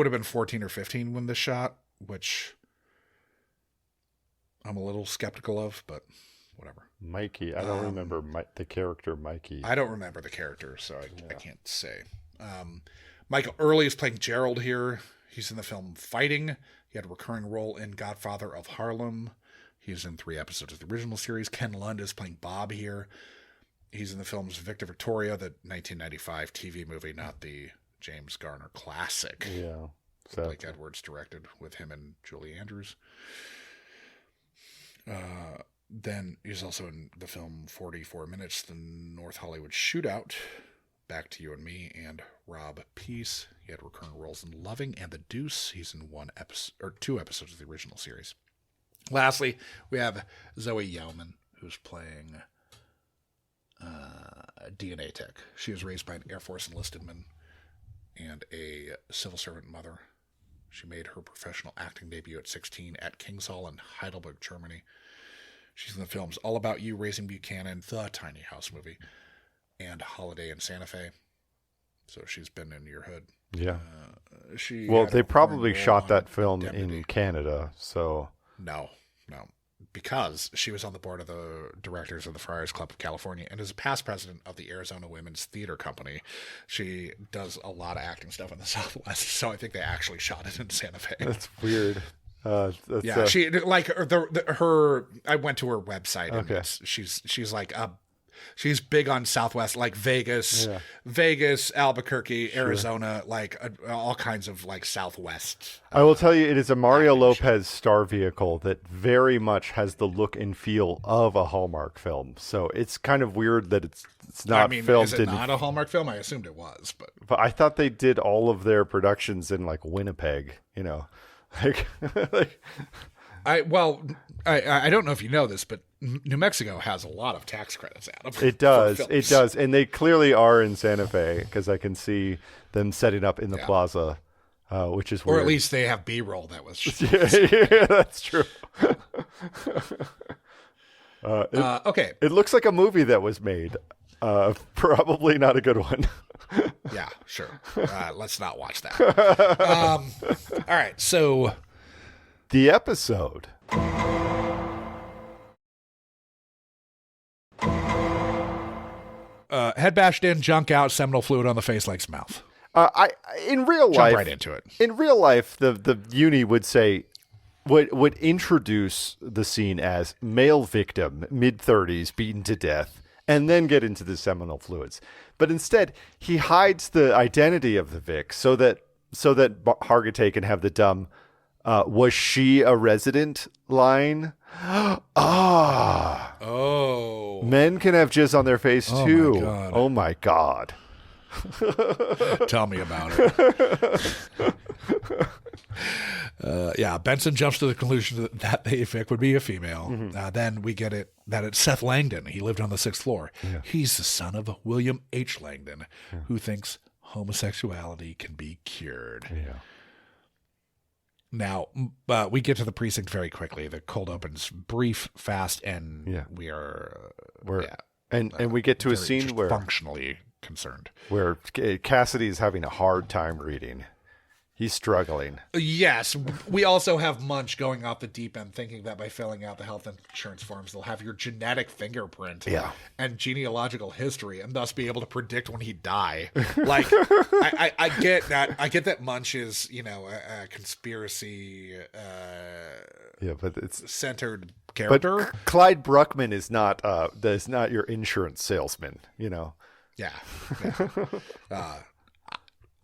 have been 14 or 15 when this shot, which I'm a little skeptical of, but whatever. Mikey. I don't remember the character Mikey. I don't remember the character, so I can't say. Michael Early is playing Gerald here. He's in the film Fighting. He had a recurring role in Godfather of Harlem. He's in 3 episodes of the original series. Ken Lund is playing Bob here. He's in the films Victor Victoria, the 1995 TV movie, not the James Garner classic. Yeah. Blake Edwards directed with him and Julie Andrews. Then he's also in the film 44 Minutes, The North Hollywood Shootout, Back to You and Me, and Rob Peace. He had recurring roles in Loving and The Deuce. He's in 2 episodes of the original series. Lastly, we have Zoe Yeoman, who's playing DNA tech. She was raised by an Air Force enlisted man and a civil servant mother. She made her professional acting debut at 16 at King's Hall in Heidelberg, Germany. She's in the films All About You, Raising Buchanan, The Tiny House Movie, and Holiday in Santa Fe. So she's been in your hood. Yeah. They probably shot that film Indemnity. in Canada, so... No. Because she was on the board of the directors of the Friars Club of California and is a past president of the Arizona Women's Theater Company. She does a lot of acting stuff in the Southwest, so I think they actually shot it in Santa Fe. That's weird. She like her. I went to her website. And okay. she's like She's big on Southwest, like Vegas, Albuquerque, Arizona, like all kinds of like Southwest. I will tell you, it is a Mario Lopez star vehicle that very much has the look and feel of a Hallmark film. So it's kind of weird that it's not filmed. Is it not a Hallmark film? I assumed it was, but I thought they did all of their productions in like Winnipeg. Like, I don't know if you know this, but New Mexico has a lot of tax credits, Adam. It does, and they clearly are in Santa Fe because I can see them setting up in the plaza, which is weird. Or at least they have B-roll that was. yeah, that's true. Okay, it looks like a movie that was made. Probably not a good one. Yeah, sure. Let's not watch that. All right, so. The episode. Head bashed in, junk out, seminal fluid on the face, legs, mouth. In real life, jump right into it. In real life, the uni would say would introduce the scene as male victim, mid-30s, beaten to death, and then get into the seminal fluids. But instead, he hides the identity of the Vic so that Hargitay can have the dumb was she a resident line? Oh. Men can have jizz on their face too. My God. Oh my God. Tell me about it. Benson jumps to the conclusion that the Vic would be a female. Mm-hmm. Then we get it that it's Seth Langdon. He lived on the 6th floor. Yeah. He's the son of William H. Langdon, who thinks homosexuality can be cured. Yeah. Now, we get to the precinct very quickly. The cold opens brief, fast, and and we get to a scene where functionally concerned, where Cassidy is having a hard time reading. He's struggling. Yes. We also have Munch going off the deep end, thinking that by filling out the health insurance forms, they'll have your genetic fingerprint and genealogical history, and thus be able to predict when he'd die. Like, I get that. I get that Munch is, a conspiracy but it's centered character. But Clyde Bruckman is not your insurance salesman, Yeah.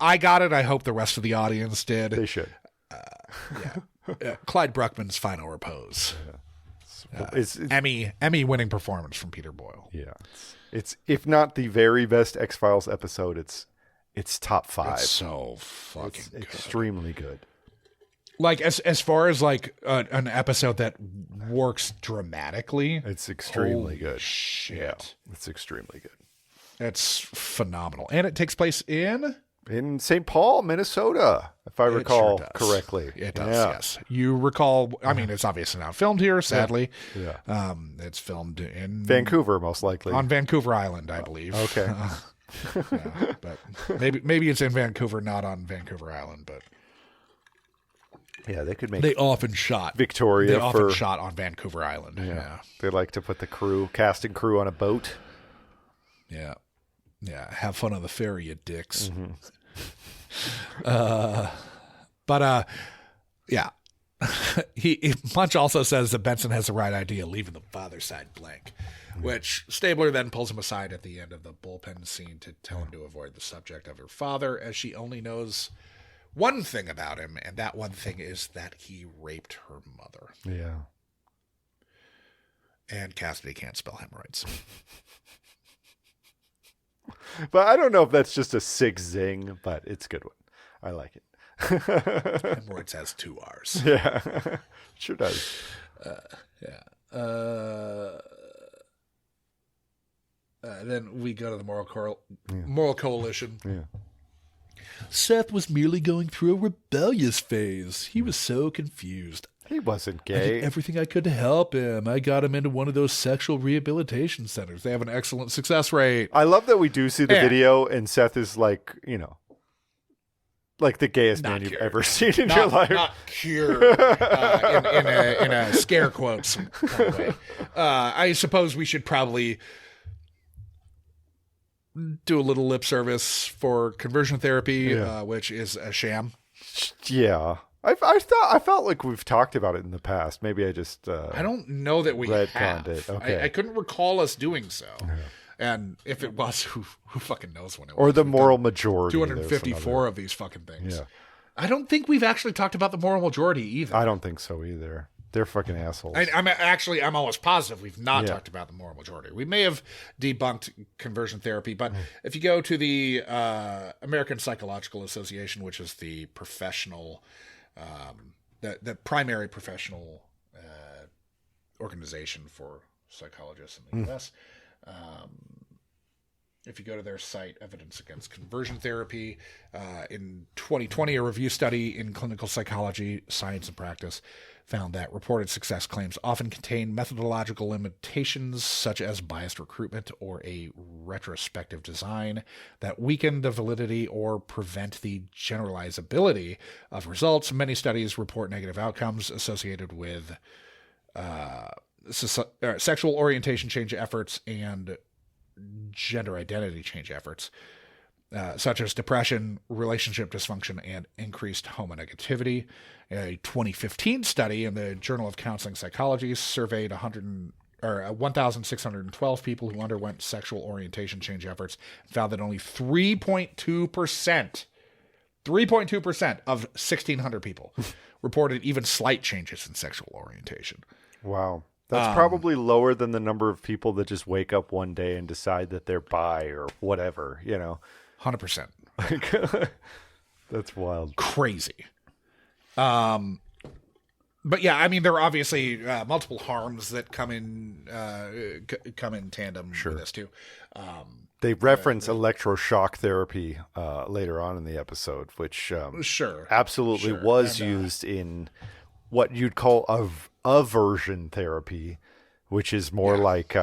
I got it. I hope the rest of the audience did. They should. Clyde Bruckman's final repose. It's Emmy-winning performance from Peter Boyle. Yeah, it's if not the very best X-Files episode, it's top 5. It's so fucking good. Extremely good. Like as far as like an episode that works dramatically, it's extremely good. Shit, yeah, it's extremely good. It's phenomenal, and it takes place in St. Paul, Minnesota, if I recall correctly. It does, yes. You recall, I mean, it's obviously not filmed here, sadly. Yeah. It's filmed in Vancouver, most likely. On Vancouver Island, I believe. Okay. But maybe it's in Vancouver, not on Vancouver Island, but yeah, they could make. They often shot Victoria. They often shot on Vancouver Island. Yeah. They like to put the cast and crew on a boat. Yeah. Yeah, have fun on the ferry, you dicks. Mm-hmm. Munch also says that Benson has the right idea, leaving the father's side blank, which Stabler then pulls him aside at the end of the bullpen scene to tell him to avoid the subject of her father, as she only knows one thing about him, and that one thing is that he raped her mother. Yeah. And Cassidy can't spell hemorrhoids. But I don't know if that's just a sick zing, but it's a good one. I like it. Hemorrhoids has 2 R's. Yeah, sure does. Then we go to the Moral Coalition. Yeah. Seth was merely going through a rebellious phase. He was so confused. He wasn't I gay. did everything I could to help him. I got him into one of those sexual rehabilitation centers. They have an excellent success rate. I love that we do see the video, and Seth is like, like the gayest man you've ever seen in your life. Not cured in a scare quotes kind of way. I suppose we should probably do a little lip service for conversion therapy, which is a sham. Yeah. I felt like we've talked about it in the past. Maybe I just I don't know that we retconned have. it. Okay. I couldn't recall us doing so. And if it was, who fucking knows when it was? Or the We've moral done majority. 254 of these fucking things. Yeah. I don't think we've actually talked about the moral majority either. I don't think so either. They're fucking assholes. I'm almost positive we've not talked about the moral majority. We may have debunked conversion therapy, but if you go to the American Psychological Association, which is the professional, the primary professional organization for psychologists in the U.S., if you go to their site, Evidence Against Conversion Therapy, in 2020, a review study in clinical psychology, science, and practice found that reported success claims often contain methodological limitations such as biased recruitment or a retrospective design that weaken the validity or prevent the generalizability of results. Many studies report negative outcomes associated with sexual orientation change efforts and gender identity change efforts, such as depression, relationship dysfunction, and increased homonegativity. A 2015 study in the Journal of Counseling Psychology surveyed 1,612 people who underwent sexual orientation change efforts and found that only 3.2% of 1,600 people reported even slight changes in sexual orientation. Wow. That's probably lower than the number of people that just wake up one day and decide that they're bi or whatever, 100%. That's wild. Crazy. But yeah, I mean, there are obviously multiple harms that come in tandem with this too. They reference electroshock therapy later on in the episode, which absolutely was used in what you'd call aversion therapy, which is more like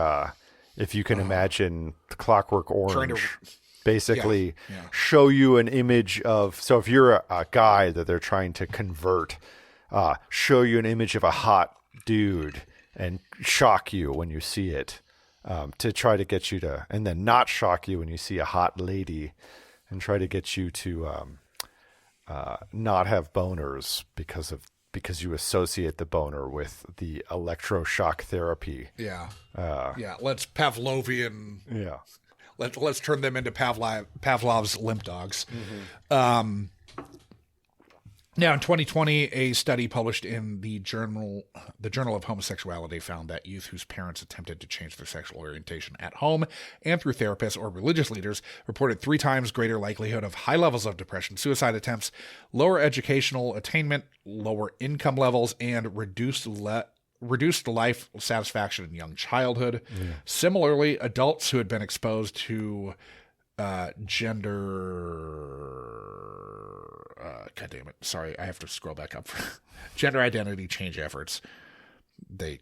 if you can imagine Clockwork Orange. Basically show you an image of, so if you're a guy that they're trying to convert, show you an image of a hot dude and shock you when you see it, to try to get you to, and then not shock you when you see a hot lady and try to get you to not have boners because you associate the boner with the electroshock therapy. Let's Pavlovian. Let's turn them into Pavlov's limp dogs. Mm-hmm. Now, in 2020, a study published in the Journal of Homosexuality found that youth whose parents attempted to change their sexual orientation at home and through therapists or religious leaders reported 3 times greater likelihood of high levels of depression, suicide attempts, lower educational attainment, lower income levels, and reduced life satisfaction in young childhood. Similarly, adults who had been exposed to God damn it. Sorry, I have to scroll back up. Gender identity change efforts. They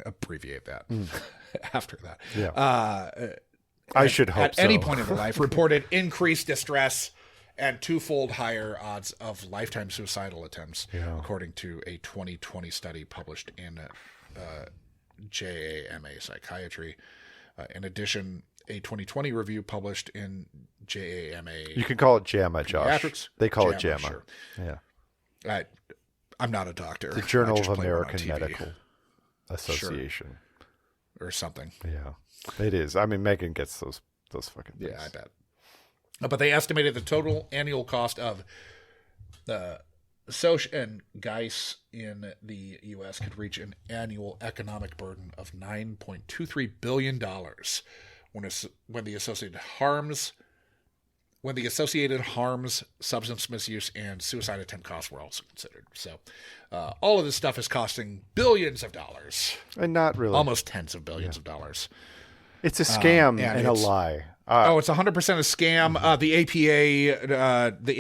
abbreviate that after that. I should hope at any point in their life reported increased distress and 2-fold higher odds of lifetime suicidal attempts, according to a 2020 study published in JAMA Psychiatry. In addition, a 2020 review published in JAMA. You can call it JAMA, Josh. They call it JAMA. Sure. Yeah. I'm not a doctor. The Journal of American Medical Association. Or something. Yeah. It is. I mean, Megan gets those fucking things. Yeah, I bet. But they estimated the total annual cost of Soch and Geis in the U.S. could reach an annual economic burden of $9.23 billion when the associated harms, substance misuse, and suicide attempt costs were also considered. So all of this stuff is costing billions of dollars. And not really. Almost tens of billions of dollars. It's a scam and a lie. It's 100% a scam. The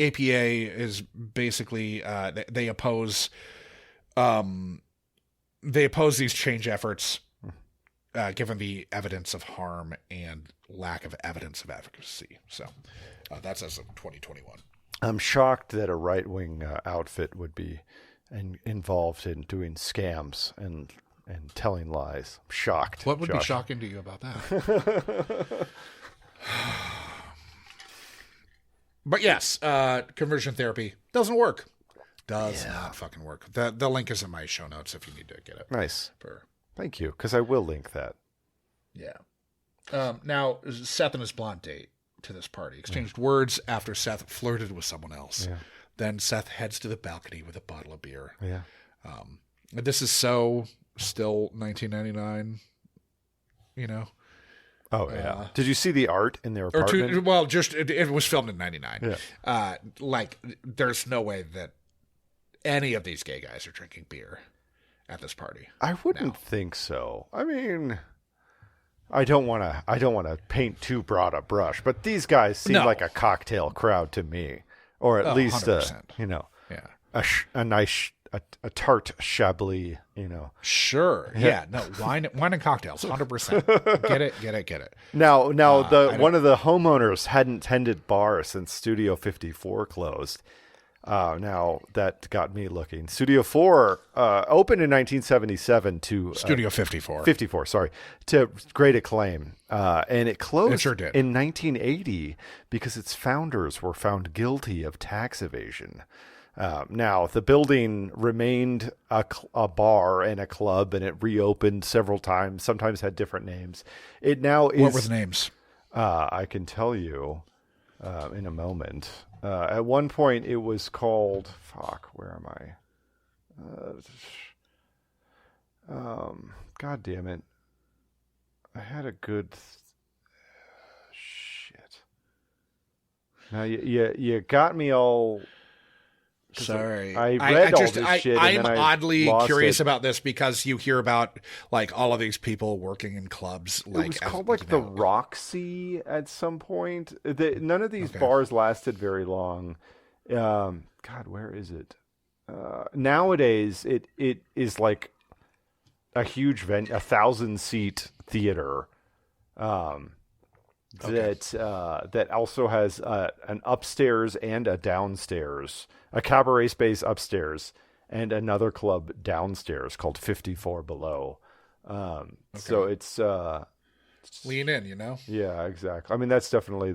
APA is basically they oppose these change efforts, given the evidence of harm and lack of evidence of efficacy. So that's as of 2021. I'm shocked that a right-wing outfit would be involved in doing scams and telling lies. I'm shocked. What would be shocking to you about that? But yes, conversion therapy doesn't work. Does not fucking work. The link is in my show notes if you need to get it. Nice. Thank you, because I will link that. Yeah. Now, Seth and his blonde date to this party exchanged words after Seth flirted with someone else. Yeah. Then Seth heads to the balcony with a bottle of beer. Yeah. This is so still 1999, Oh, yeah. Did you see the art in their apartment? It was filmed in 99. Yeah. There's no way that any of these gay guys are drinking beer at this party. I wouldn't think so. I mean, I don't want to paint too broad a brush, but these guys seem like a cocktail crowd to me, or at least 100%. a nice a tart chablis, Sure. Yeah. No, wine and cocktails, 100%. Get it. Now one of the homeowners hadn't tended bar since Studio 54 closed. Now that got me looking. Studio 4 opened in 1977 to Studio 54. 54, sorry, to great acclaim. And it closed It sure did. in 1980 because its founders were found guilty of tax evasion. Now, the building remained a bar and a club, and it reopened several times, sometimes had different names. It now is... What were the names? I can tell you in a moment. At one point, it was called... where am I? God damn it. I had a good... shit. Now, you got me all... Sorry. I read all this shit. I am oddly curious about this because you hear about all of these people working in clubs. It was called the Roxy at some point. None of these bars lasted very long. God, where is it? Nowadays, it is like a huge venue, 1,000-seat theater. That also has an upstairs and a downstairs, a cabaret space upstairs, and another club downstairs called 54 Below. So it's lean in, Yeah, exactly. I mean, that's definitely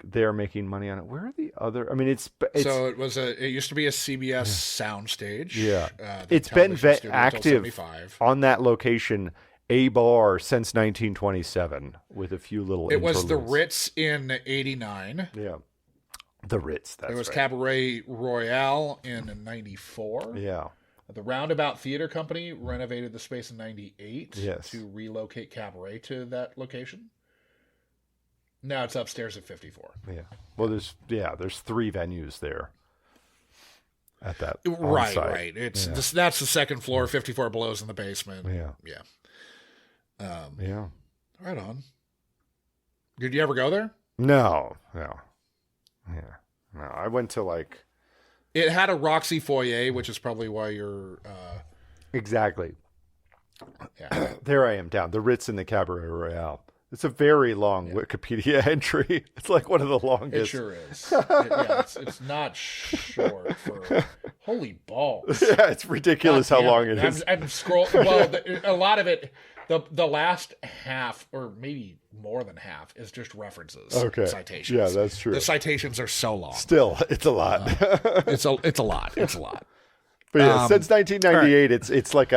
they're making money on it. Where are the other? I mean, it's so it used to be a CBS soundstage. Yeah, it's been active on that location. A bar since 1927 with a few little It was interludes. the Ritz in 89. Yeah. The Ritz, that's right. It was Cabaret Royale in 94. Yeah. The Roundabout Theater Company renovated the space in 98 Yes. to relocate Cabaret to that location. Now it's upstairs at 54. Yeah. Well, there's 3 venues there at that Right, on-site. right. That's the second floor, 54 Below's in the basement. Yeah. Yeah. Yeah. Right on. Did you ever go there? No. Yeah. No, I went to It had a Roxy foyer, which is probably why you're... Exactly. Yeah. There I am down. The Ritz in the Cabaret Royale. It's a very long Wikipedia entry. It's like one of the longest. It sure is. It's not short for... Holy balls. Yeah, it's ridiculous how long it is. I'm scrolling... Well, a lot of it... The last half, or maybe more than half, is just references. Okay. Citations. Yeah, that's true. The citations are so long. Still, it's a lot. It's a lot. It's a lot. But yeah, since 1998, it's like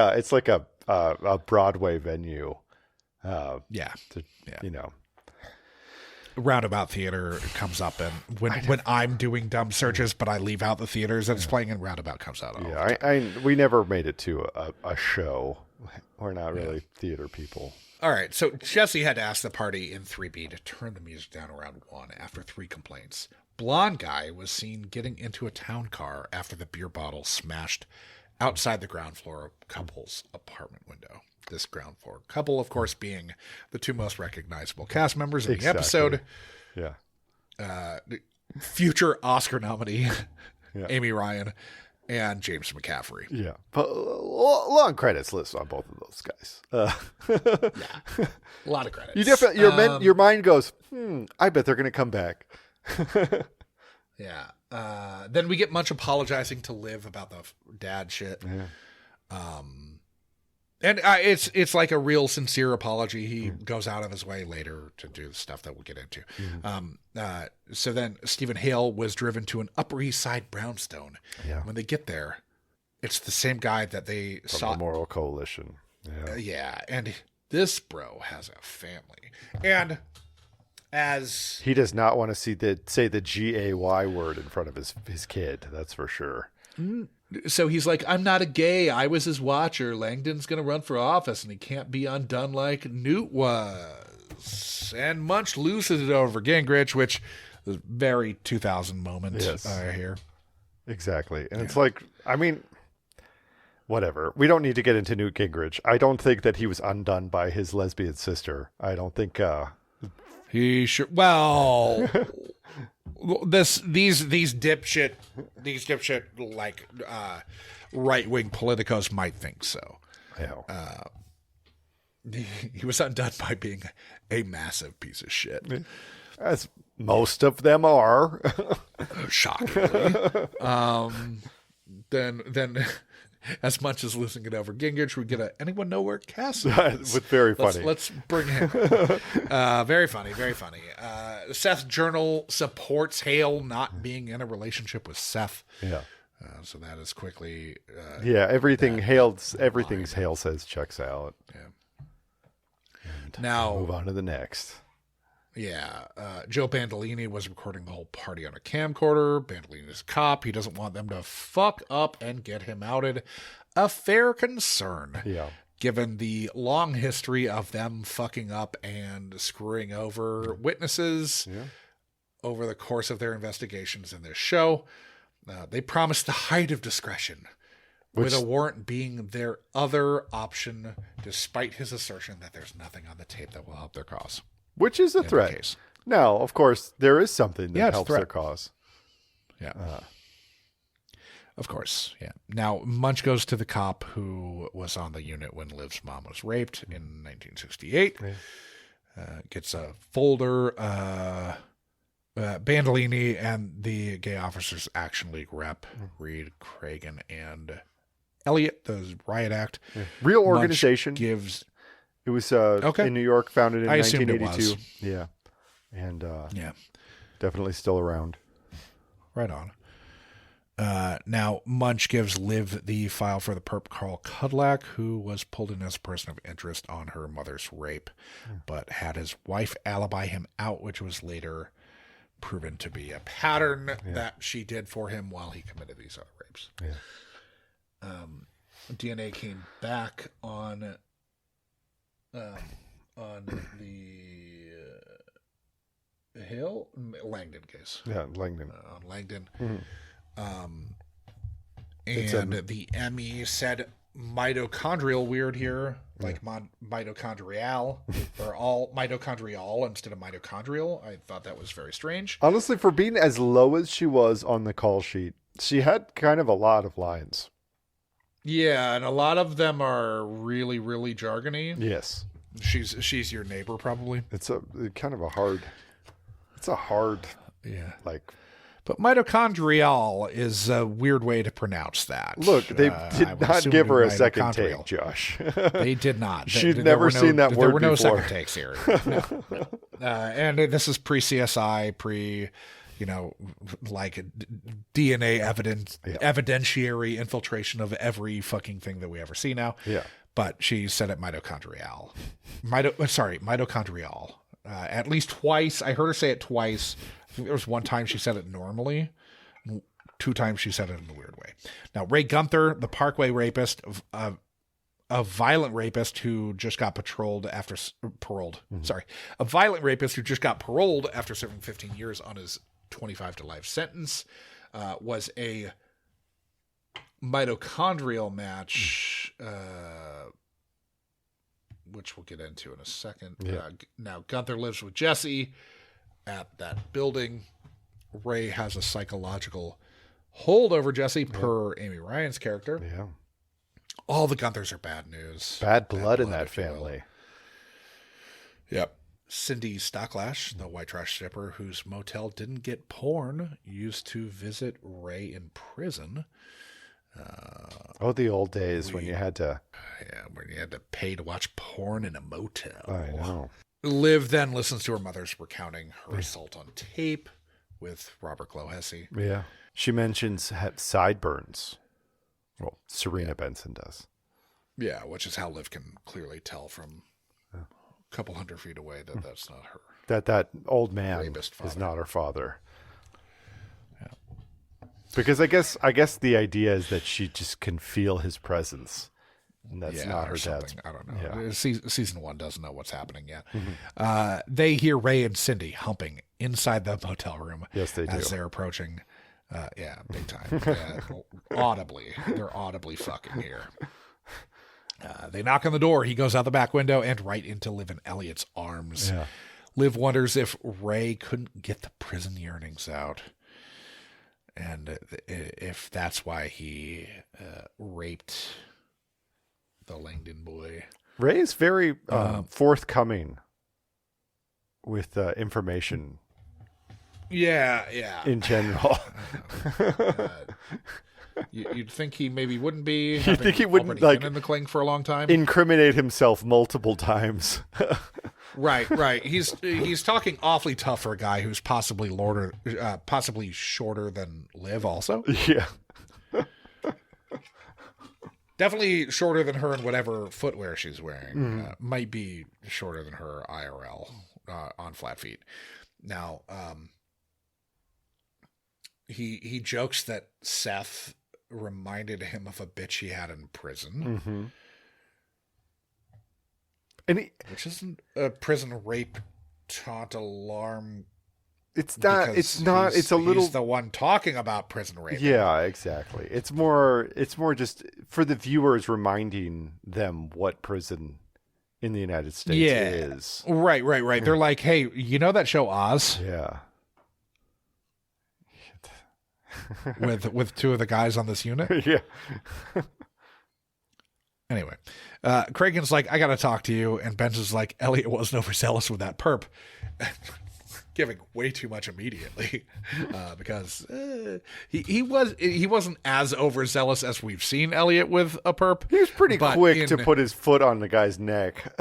a Broadway venue. Roundabout Theater comes up, and when I'm doing dumb searches, but I leave out the theaters that it's playing, and Roundabout comes out. We never made it to a show. We're not really theater people. All right, so Jesse had to ask the party in 3B to turn the music down around 1 after 3 complaints. Blonde guy was seen getting into a town car after the beer bottle smashed outside the ground floor couple's apartment window. This ground floor couple, of course, being the 2 most recognizable cast members in the episode. Yeah. Future Oscar nominee Amy Ryan and James McCaffrey. Yeah. But long credits list on both of those guys. A lot of credits. You definitely your mind goes, I bet they're going to come back. Yeah. Then we get Munch apologizing to Liv about the dad shit. Yeah. And it's like a real sincere apology. He goes out of his way later to do the stuff that we'll get into. So then Stephen Hale was driven to an Upper East Side brownstone. Yeah. When they get there, it's the same guy that they saw. The Moral Coalition. And this bro has a family. And as He does not want to say the GAY word in front of his kid. That's for sure. so he's like, I'm not a gay. I was his watcher. Langdon's going to run for office, and he can't be undone like Newt was. And Munch loses it over Gingrich, which is a very 2000 moment here. Exactly. And it's like, I mean, whatever. We don't need to get into Newt Gingrich. I don't think that he was undone by his lesbian sister. I don't think... He sure. Well, these dipshit like right wing politicos might think so. Yeah. He was undone by being a massive piece of shit. As most of them are. Shockingly. Then as much as losing it over Gingrich, we get anyone know where Cass is? With very funny. Let's bring him. Very funny, very funny. Seth's journal supports Hale not being in a relationship with Seth. Yeah. So that is quickly. Everything's Hale says checks out. Yeah. Now Move on to the next. Yeah, Joe Bandolini was recording the whole party on a camcorder. Bandolini's a cop. He doesn't want them to fuck up and get him outed. A fair concern, given the long history of them fucking up and screwing over witnesses over the course of their investigations in this show. They promised the height of discretion, with a warrant being their other option, despite his assertion that there's nothing on the tape that will help their cause. Which is a threat. Now, of course, there is something that helps their cause. Yeah. Of course, yeah. Now, Munch goes to the cop who was on the unit when Liv's mom was raped in 1968. Gets a folder. Bandolini and the gay officers Action League rep, Reed, Cragen, and Elliot, the Riot Act. Real organization. It was in New York, founded in 1982. Yeah. And definitely still around. Right on. Now, Munch gives Liv the file for the perp Carl Kudlak, who was pulled in as a person of interest on her mother's rape, but had his wife alibi him out, which was later proven to be a pattern that she did for him while he committed these other rapes. DNA came back on the Hill Langdon case. Yeah, Langdon. On Langdon. And the ME said mitochondrial weird here, like mitochondrial, or all mitochondrial instead of mitochondrial. I thought that was very strange. Honestly, for being as low as she was on the call sheet, she had kind of a lot of lines. Yeah, and a lot of them are really, really jargony. Yes. She's your neighbor, probably. It's a hard, But mitochondrial is a weird way to pronounce that. Look, they did not give her a second take, Josh. They did not. She'd never seen that word before. There were no second takes here. No. And this is pre-CSI, like DNA evidentiary infiltration of every fucking thing that we ever see now. Yeah. But she said it mitochondrial. Mitochondrial. At least twice. I heard her say it twice. I think there was one time she said it normally. 2 times she said it in a weird way. Now, Ray Gunther, the Parkway rapist, a violent rapist who just got paroled. A violent rapist who just got paroled after serving 15 years on his 25 to life sentence, was a mitochondrial match, which we'll get into in a second. Now, Gunther lives with Jesse at that building. Ray has a psychological hold over Jesse, per Amy Ryan's character. Yeah. All the Gunthers are bad news. Bad blood in that family. Yep. Cindy Stocklash, the white trash stripper whose motel didn't get porn, used to visit Ray in prison. The old days when you had to... Yeah, when you had to pay to watch porn in a motel. I know. Liv then listens to her mother's recounting her assault on tape with Robert Clohessy. Yeah. She mentions sideburns. Well, Serena Benson does. Yeah, which is how Liv can clearly tell from couple hundred feet away that that's not her. That old man Rapist is father. not her father. Because I guess the idea is that she just can feel his presence, and that's not her or dad's. something. I don't know. Yeah. Season 1 doesn't know what's happening yet. They hear Ray and Cindy humping inside the motel room. Yes, they do. As they're approaching. Big time. Audibly. They're audibly fucking here. They knock on the door. He goes out the back window and right into Liv and Elliot's arms. Yeah. Liv wonders if Ray couldn't get the prison yearnings out. And if that's why he raped the Langdon boy. Ray is very forthcoming with information. Yeah. In general. You'd think he maybe wouldn't be. You'd think he wouldn't, like, been in the cling for a long time. Incriminate himself multiple times. Right. He's talking awfully tough for a guy who's possibly shorter than Liv. Also, Yeah. definitely shorter than her in whatever footwear she's wearing. Might be shorter than her IRL on flat feet. Now, he jokes that Seth reminded him of a bitch he had in prison. Mm-hmm. And Which isn't a prison rape taunt alarm. it's not. because It's not. he's- It's a little. He's the one talking about prison rape. Yeah, exactly. It's more just for the viewers, reminding them what prison in the United States is. Right. They're like, hey, you know that show Oz Yeah. with two of the guys on this unit? Yeah. Anyway, Kragen's like, I got to talk to you. And Benson's like, Elliot wasn't overzealous with that perp. Giving way too much immediately because he wasn't as overzealous as we've seen Elliot with a perp. He was pretty but quick to put his foot on the guy's neck.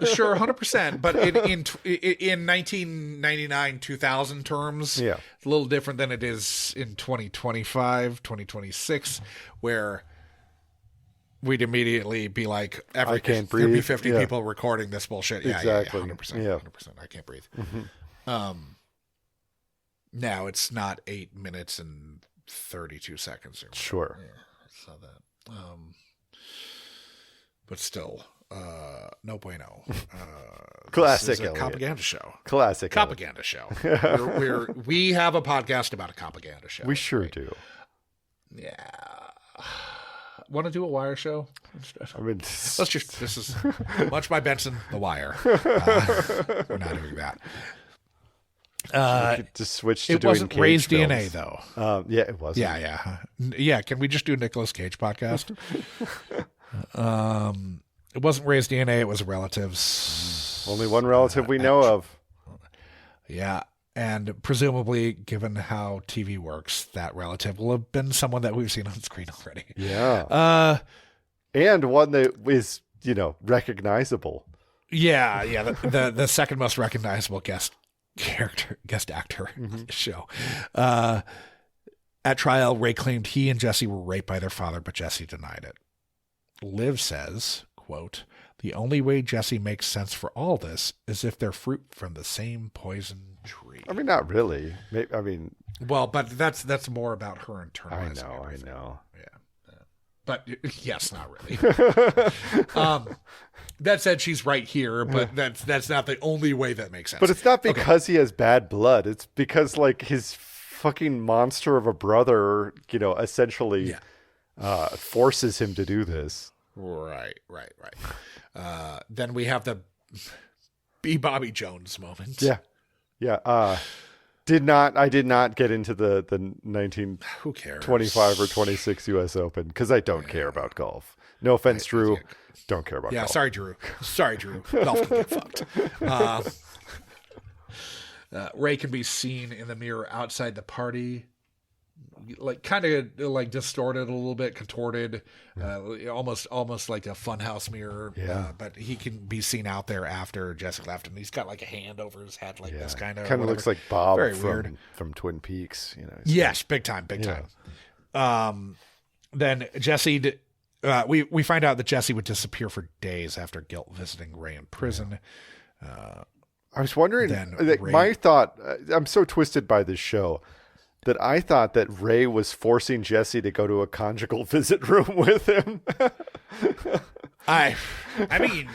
Sure, 100%. But in 1999, 2000 terms, Yeah. it's a little different than it is in 2025, 2026, where we'd immediately be like, I can't there'd be breathe. 50 Yeah. people recording this bullshit. Yeah, Exactly. 100%. Yeah. 100%. I can't breathe. Now it's not 8 minutes and 32 seconds. Or Sure. yeah, I saw that. But still, no bueno. Classic This is a Elliot. propaganda show. Classic. Propaganda show. We have a podcast about a propaganda show. We sure do. Yeah. Want to do a Wire show? I mean, This is Much by Benson, The Wire. We're not doing that. we could just switch to It doing wasn't Cage Ray's films. DNA, though. Yeah, it was. Yeah. Can we just do a Nicolas Cage podcast? It wasn't Ray's DNA. It was a relative's. Only one relative we know of. Yeah. And presumably, given how TV works, that relative will have been someone that we've seen on screen already. Yeah. And one that is, recognizable. Yeah. The second most recognizable guest actor Mm-hmm. on the show. At trial, Ray claimed he and Jesse were raped by their father, but Jesse denied it. Liv says, quote, "The only way Jesse makes sense for all this is if they're fruit from the same poison tree." I mean, not really. Well, but that's more about her internalizing. I know. Yeah. But yes, not really. That said, she's right here, but that's not the only way that makes sense. But it's not because he has bad blood. It's because, his fucking monster of a brother, essentially forces him to do this. Right. Then we have the B. Bobby Jones moment. Yeah. I did not get into the 1925 Who cares? or 26 U.S. Open because I don't care about golf. No offense, Drew. Don't care about golf. Sorry, Drew. Golf can get fucked. Ray can be seen in the mirror outside the party, kind of distorted a little bit, contorted, almost like a funhouse mirror. Yeah. But he can be seen out there after Jesse left, and he's got a hand over his head this kind of. Kind of looks like Bob Very weird. from Twin Peaks. Yes, big time. Then Jesse. We find out that Jesse would disappear for days after Guilt visiting Ray in prison. I was wondering, Then my thought, I'm so twisted by this show that I thought that Ray was forcing Jesse to go to a conjugal visit room with him. I mean,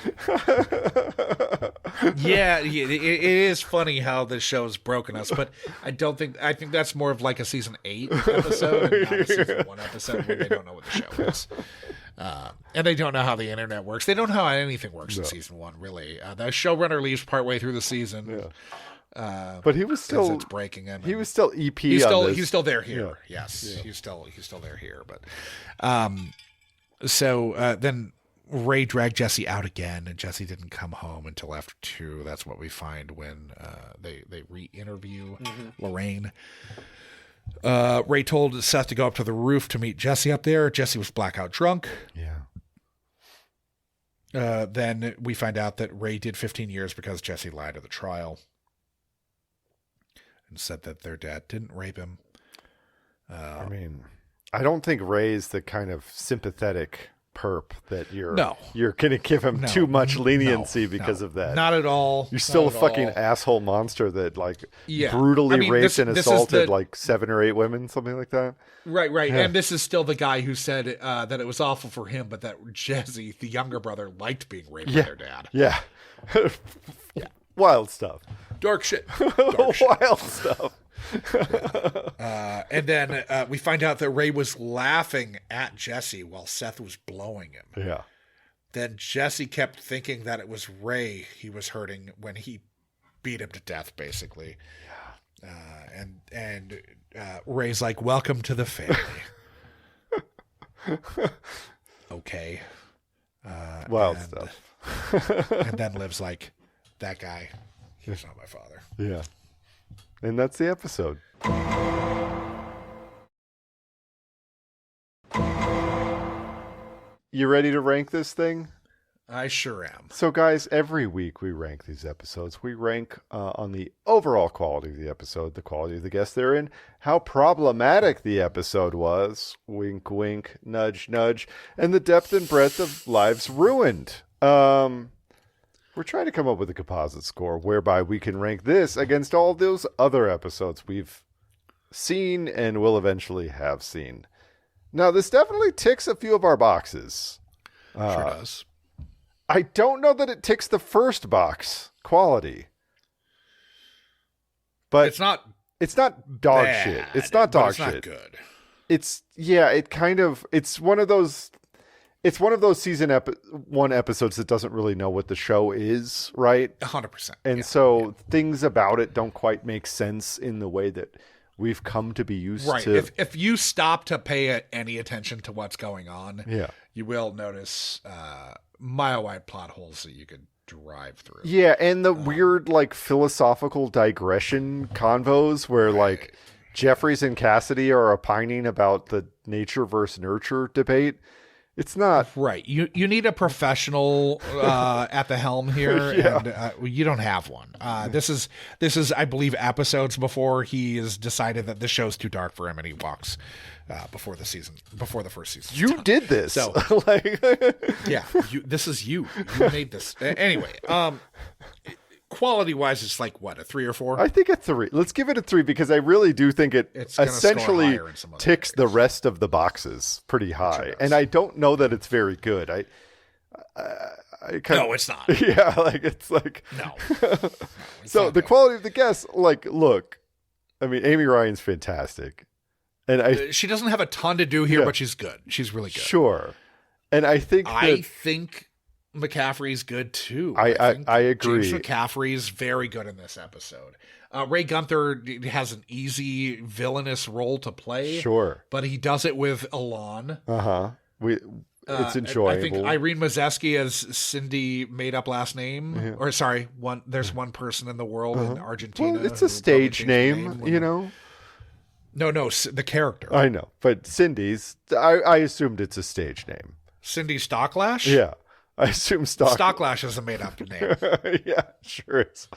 yeah, it is funny how this show has broken us, but I think that's more of like a season 8 episode and not a season 1 episode where they don't know what the show is. And they don't know how the internet works. They don't know how anything works in season 1, really. The showrunner leaves partway through the season. Yeah. But he was still it's breaking him. He was still EP. He's on still there here. Yeah. Yes, he's still there here. But then Ray dragged Jesse out again, and Jesse didn't come home until after 2. That's what we find when they re-interview Lorraine. Ray told Seth to go up to the roof to meet Jesse up there. Jesse was blackout drunk. Yeah. Then we find out that Ray did 15 years because Jesse lied at the trial and said that their dad didn't rape him. I mean, I don't think Ray's the kind of sympathetic perp that you're going to give him too much leniency because of that. Not at all. You're still a fucking asshole monster that brutally raped and assaulted 7 or 8 women, something like that. Right. Yeah. And this is still the guy who said that it was awful for him, but that Jesse, the younger brother, liked being raped by their dad. Yeah. Wild stuff. Dark shit. Wild stuff. And then we find out that Ray was laughing at Jesse while Seth was blowing him. Yeah. Then Jesse kept thinking that it was Ray he was hurting when he beat him to death, basically. Yeah. And Ray's like, "Welcome to the family." Okay. Wild stuff. And then Liv's like, "That guy, he's not my father." Yeah. And that's the episode. You ready to rank this thing? I sure am. So, guys, every week we rank these episodes. We rank on the overall quality of the episode, the quality of the guests they're in, how problematic the episode was, wink, wink, nudge, nudge, and the depth and breadth of lives ruined. We're trying to come up with a composite score whereby we can rank this against all those other episodes we've seen and will eventually have seen. Now, this definitely ticks a few of our boxes. Sure does. I don't know that it ticks the first box, quality. But it's not dog bad, shit. It's not dog shit. It's not good. It's one of those season 1 episodes that doesn't really know what the show is, right? 100%. And things about it don't quite make sense in the way that we've come to be used to. Right. If you stop to pay any attention to what's going on, you will notice mile-wide plot holes that you could drive through. Yeah, and the weird philosophical digression convos where Jeffries and Cassidy are opining about the nature versus nurture debate. It's not right. You need a professional at the helm here, and you don't have one. This is I believe episodes before he has decided that this show's too dark for him, and he walks before the first season. You did this, so this is you. You made this anyway. Quality wise, it's like what, a 3 or 4? I think a 3. Let's give it a 3 because I really do think it's essentially ticks the rest of the boxes pretty high, Sure, and I don't know that it's very good. No, it's not. Yeah, it's like no. So the quality of the guests, look, I mean, Amy Ryan's fantastic, and she doesn't have a ton to do here, but she's good. She's really good. Sure, and I think McCaffrey's good too. I agree. James McCaffrey's very good in this episode. Ray Gunther has an easy villainous role to play. Sure, but he does it with elan. It's enjoyable. I think Irene Mazeski as Cindy made up last name, or sorry, there's one person in the world in Argentina. Well, it's a stage name, you know. No, the character. I know, but Cindy's. I assumed it's a stage name. Cindy Stocklash. Yeah. I assume Stocklash is a made-up name. Yeah, sure is.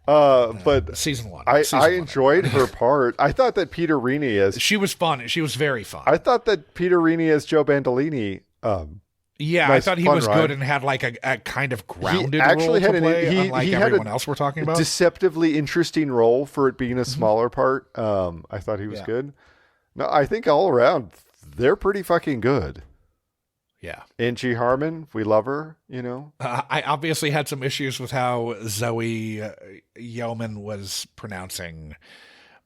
But season 1. I enjoyed her part. I thought that Peter Rini she was fun. She was very fun. I thought that Peter Rini as Joe Bandolini Yeah, nice, I thought he fun was ride. good and had like a kind of grounded actually role had to an- play, he- unlike he had everyone a else we're talking about. Deceptively interesting role for it being a smaller part. I thought he was Yeah. good. No, I think all around they're pretty fucking good. Yeah. Angie Harmon, we love her, you know. I obviously had some issues with how Zoe Yeoman was pronouncing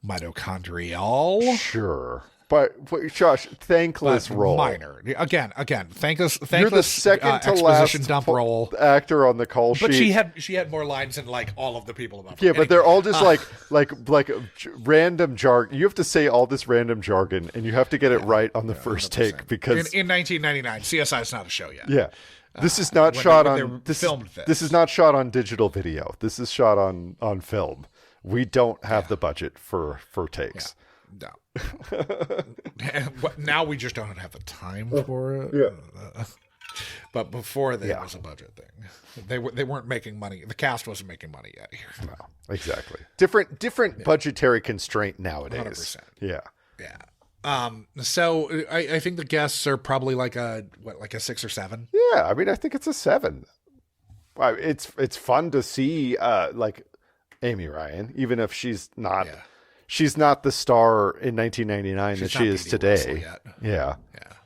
mitochondrial. Sure. But Josh, thankless But role. minor. Again, thankless. You're the second to exposition last dump role. actor on the call sheet. But she had more lines than like all of the people above her. Yeah, but they're all just Anyway, like random jargon. You have to say all this random jargon, and you have to get it right on the first 100%. take because in 1999, CSI is not a show yet. yeah, this is not when shot they on filmed this. This is not shot on digital video. This is shot on film. We don't have the budget for takes. No. Now we just don't have the time for it. Yeah. But before that was a budget thing. They weren't making money. The cast wasn't making money yet here. No, exactly. Different budgetary constraint nowadays. 100%. Yeah. Yeah. So I think the guests are probably like a 6 or 7. Yeah, I mean, I think it's a 7. It's fun to see like Amy Ryan, even if she's not the star in 1999 that she is today. Yeah.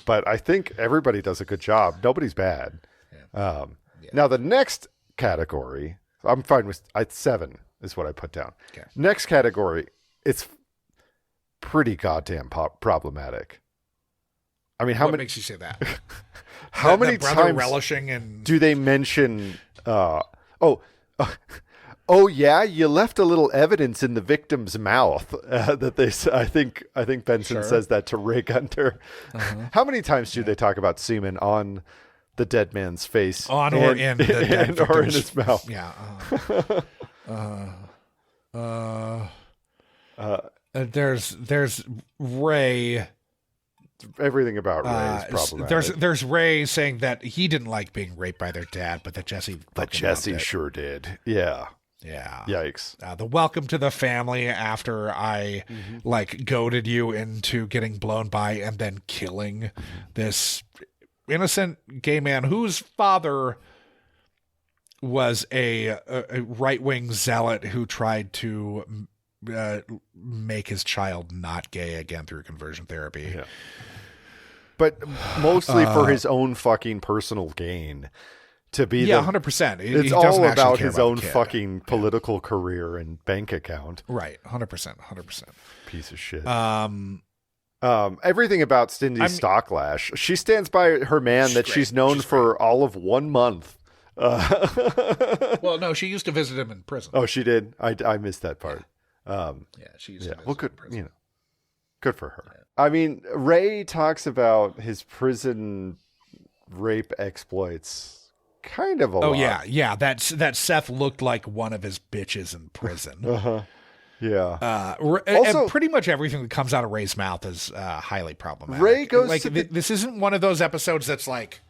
But I think everybody does a good job. Nobody's bad. Now the next category, I'm fine with 7 is what I put down. Okay. Next category, it's pretty goddamn problematic. I mean, how What many makes you say that? how many the brother times relishing and do they mention oh yeah, you left a little evidence in the victim's mouth that they I think Benson says that to Ray Gunter. How many times do they talk about semen on the dead man's face on or in the dead or in victim's- his mouth? Yeah. There's Ray. Everything about Ray is problematic. There's Ray saying that he didn't like being raped by their dad, but that Jesse. But fucking Jesse loved it. sure did. Yeah. Yeah. Yikes. The welcome to the family after I like goaded you into getting blown by and then killing this innocent gay man whose father was a right-wing zealot who tried to make his child not gay again through conversion therapy. Yeah. But mostly for his own fucking personal gain. To be 100%. It's all about his own fucking political career and bank account. Right, 100%. Piece of shit. Everything about Cindy Stocklash. She stands by her man that she's known for all of 1 month. Well, no, she used to visit him in prison. Oh, she did. I missed that part. She used to visit well, good. him in prison. Good for her. I mean, Ray talks about his prison rape exploits. Kind of a lot. Oh yeah. That Seth looked like one of his bitches in prison. Yeah. Also, and pretty much everything that comes out of Ray's mouth is highly problematic. Ray goes like to this isn't one of those episodes that's like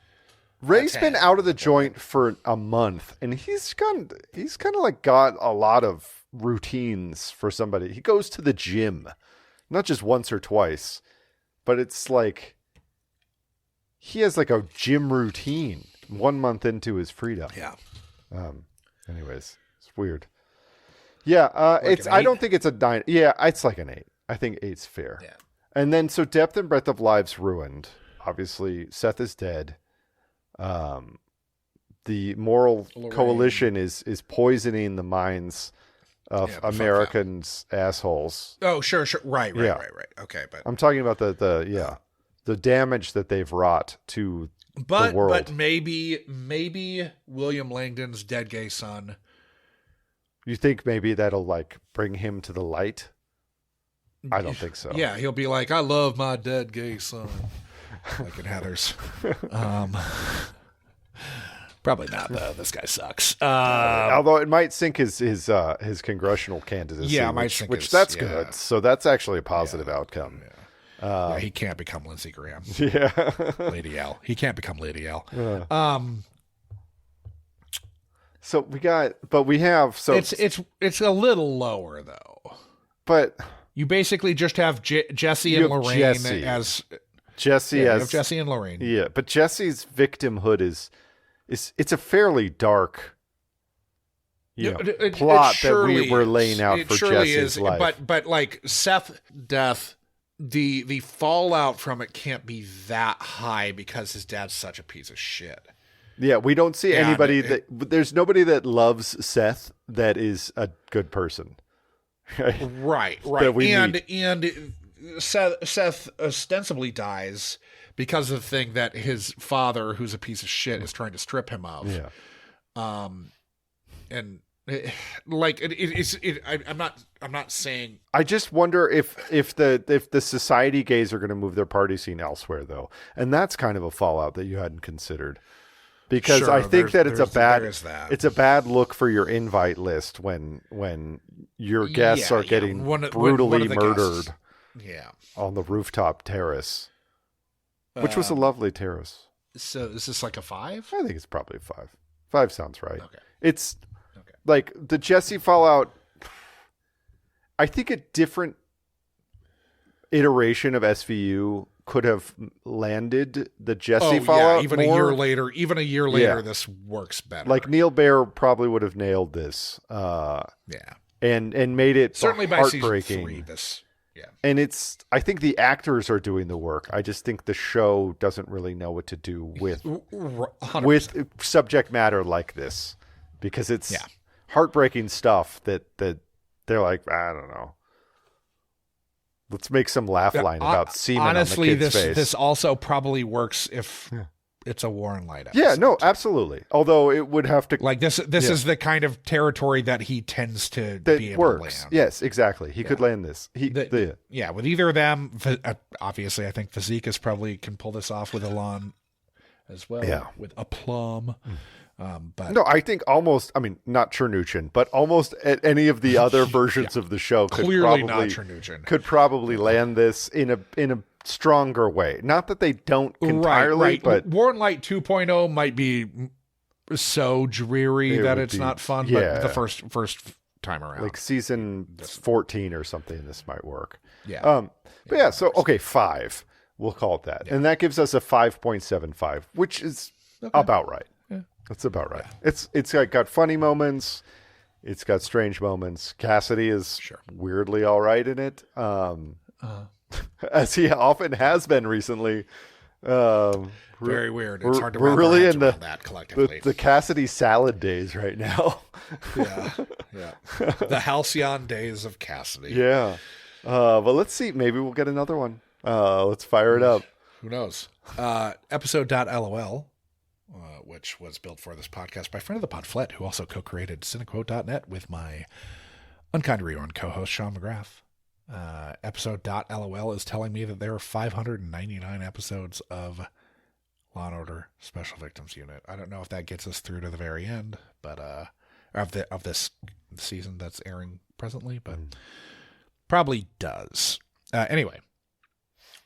Ray's been out of the joint for a month, and he's kind of like got a lot of routines for somebody. He goes to the gym, not just once or twice, but it's like he has like a gym routine 1 month into his freedom. Yeah. Anyways, it's weird. Yeah. It's. I don't think it's a 9. Yeah, it's like an 8. I think 8's fair. Yeah. And then so depth and breadth of lives ruined. Obviously, Seth is dead. The moral coalition is poisoning the minds of Americans assholes. Oh, sure. Right. Okay, but I'm talking about the damage that they've wrought to the world. But maybe William Langdon's dead gay son. You think maybe that'll like bring him to the light? I don't think so. Yeah, he'll be like, I love my dead gay son. Like in Heathers. Probably not though. This guy sucks. Although it might sink his congressional candidacy. Yeah, it might sink which his- that's yeah. good. So that's actually a positive outcome. Yeah, he can't become Lindsey Graham. Yeah. Lady L. He can't become Lady L. So we have It's a little lower though. but You basically just have Jesse You and have Lorraine Jesse. as Jesse you has have Jesse and Lorraine. Yeah, but Jesse's victimhood is it's a fairly dark plot that we were laying out for Jesse's life. But like Seth's death, the fallout from it can't be that high because his dad's such a piece of shit. Yeah, we don't see anybody there's nobody that loves Seth that is a good person. Right. And Seth ostensibly dies because of the thing that his father, who's a piece of shit, is trying to strip him of. Yeah. I'm not saying. I just wonder if the society gays are going to move their party scene elsewhere, though, and that's kind of a fallout that you hadn't considered. Because sure, I think that it's a bad look for your invite list when your guests are getting brutally murdered. On the rooftop terrace, which was a lovely terrace. So is this like a 5? I think it's probably a 5. 5 sounds right. Okay. It's like the Jesse fallout. I think a different iteration of SVU could have landed the Jesse fallout. Even more. a year later, this works better. Like Neil Baer probably would have nailed this. And made it certainly by heartbreaking. Season 3. And I think the actors are doing the work. I just think the show doesn't really know what to do with 100%. subject matter like this, because it's heartbreaking stuff that they're like, I don't know. Let's make some laugh line about semen honestly, on the kid's face. This also probably works if it's a Warren Light episode. Yeah, no, absolutely. Although it would have to... Like this is the kind of territory that he tends to be able to land. Yes, exactly. He could land this. With either of them, obviously I think Physique probably can pull this off with Alon as well. Yeah. With aplomb. But no, I think almost, not Chernuchin, but almost at any of the other versions of the show could probably land this in a stronger way. Not that they don't entirely, but Warren Light 2.0 might be so dreary that it's not fun, but the first time around. Like season 14 or something, this might work. Yeah. So, 5. We'll call it that. Yeah. And that gives us a 5.75, which is about right. That's about right. It's got funny moments. It's got strange moments. Cassidy is weirdly all right in it, as he often has been recently. Very weird. It's hard to we're really in that collectively. The Cassidy salad days right now. The halcyon days of Cassidy. Yeah. But let's see. Maybe we'll get another one. Let's fire it up. Who knows? Episode.lol. Which was built for this podcast by friend of the pod, Flet, who also co-created Cinequote.net with my unkind reorn co-host, Sean McGrath. Episode.lol is telling me that there are 599 episodes of Law & Order Special Victims Unit. I don't know if that gets us through to the very end, but of this season that's airing presently, but probably does. Anyway,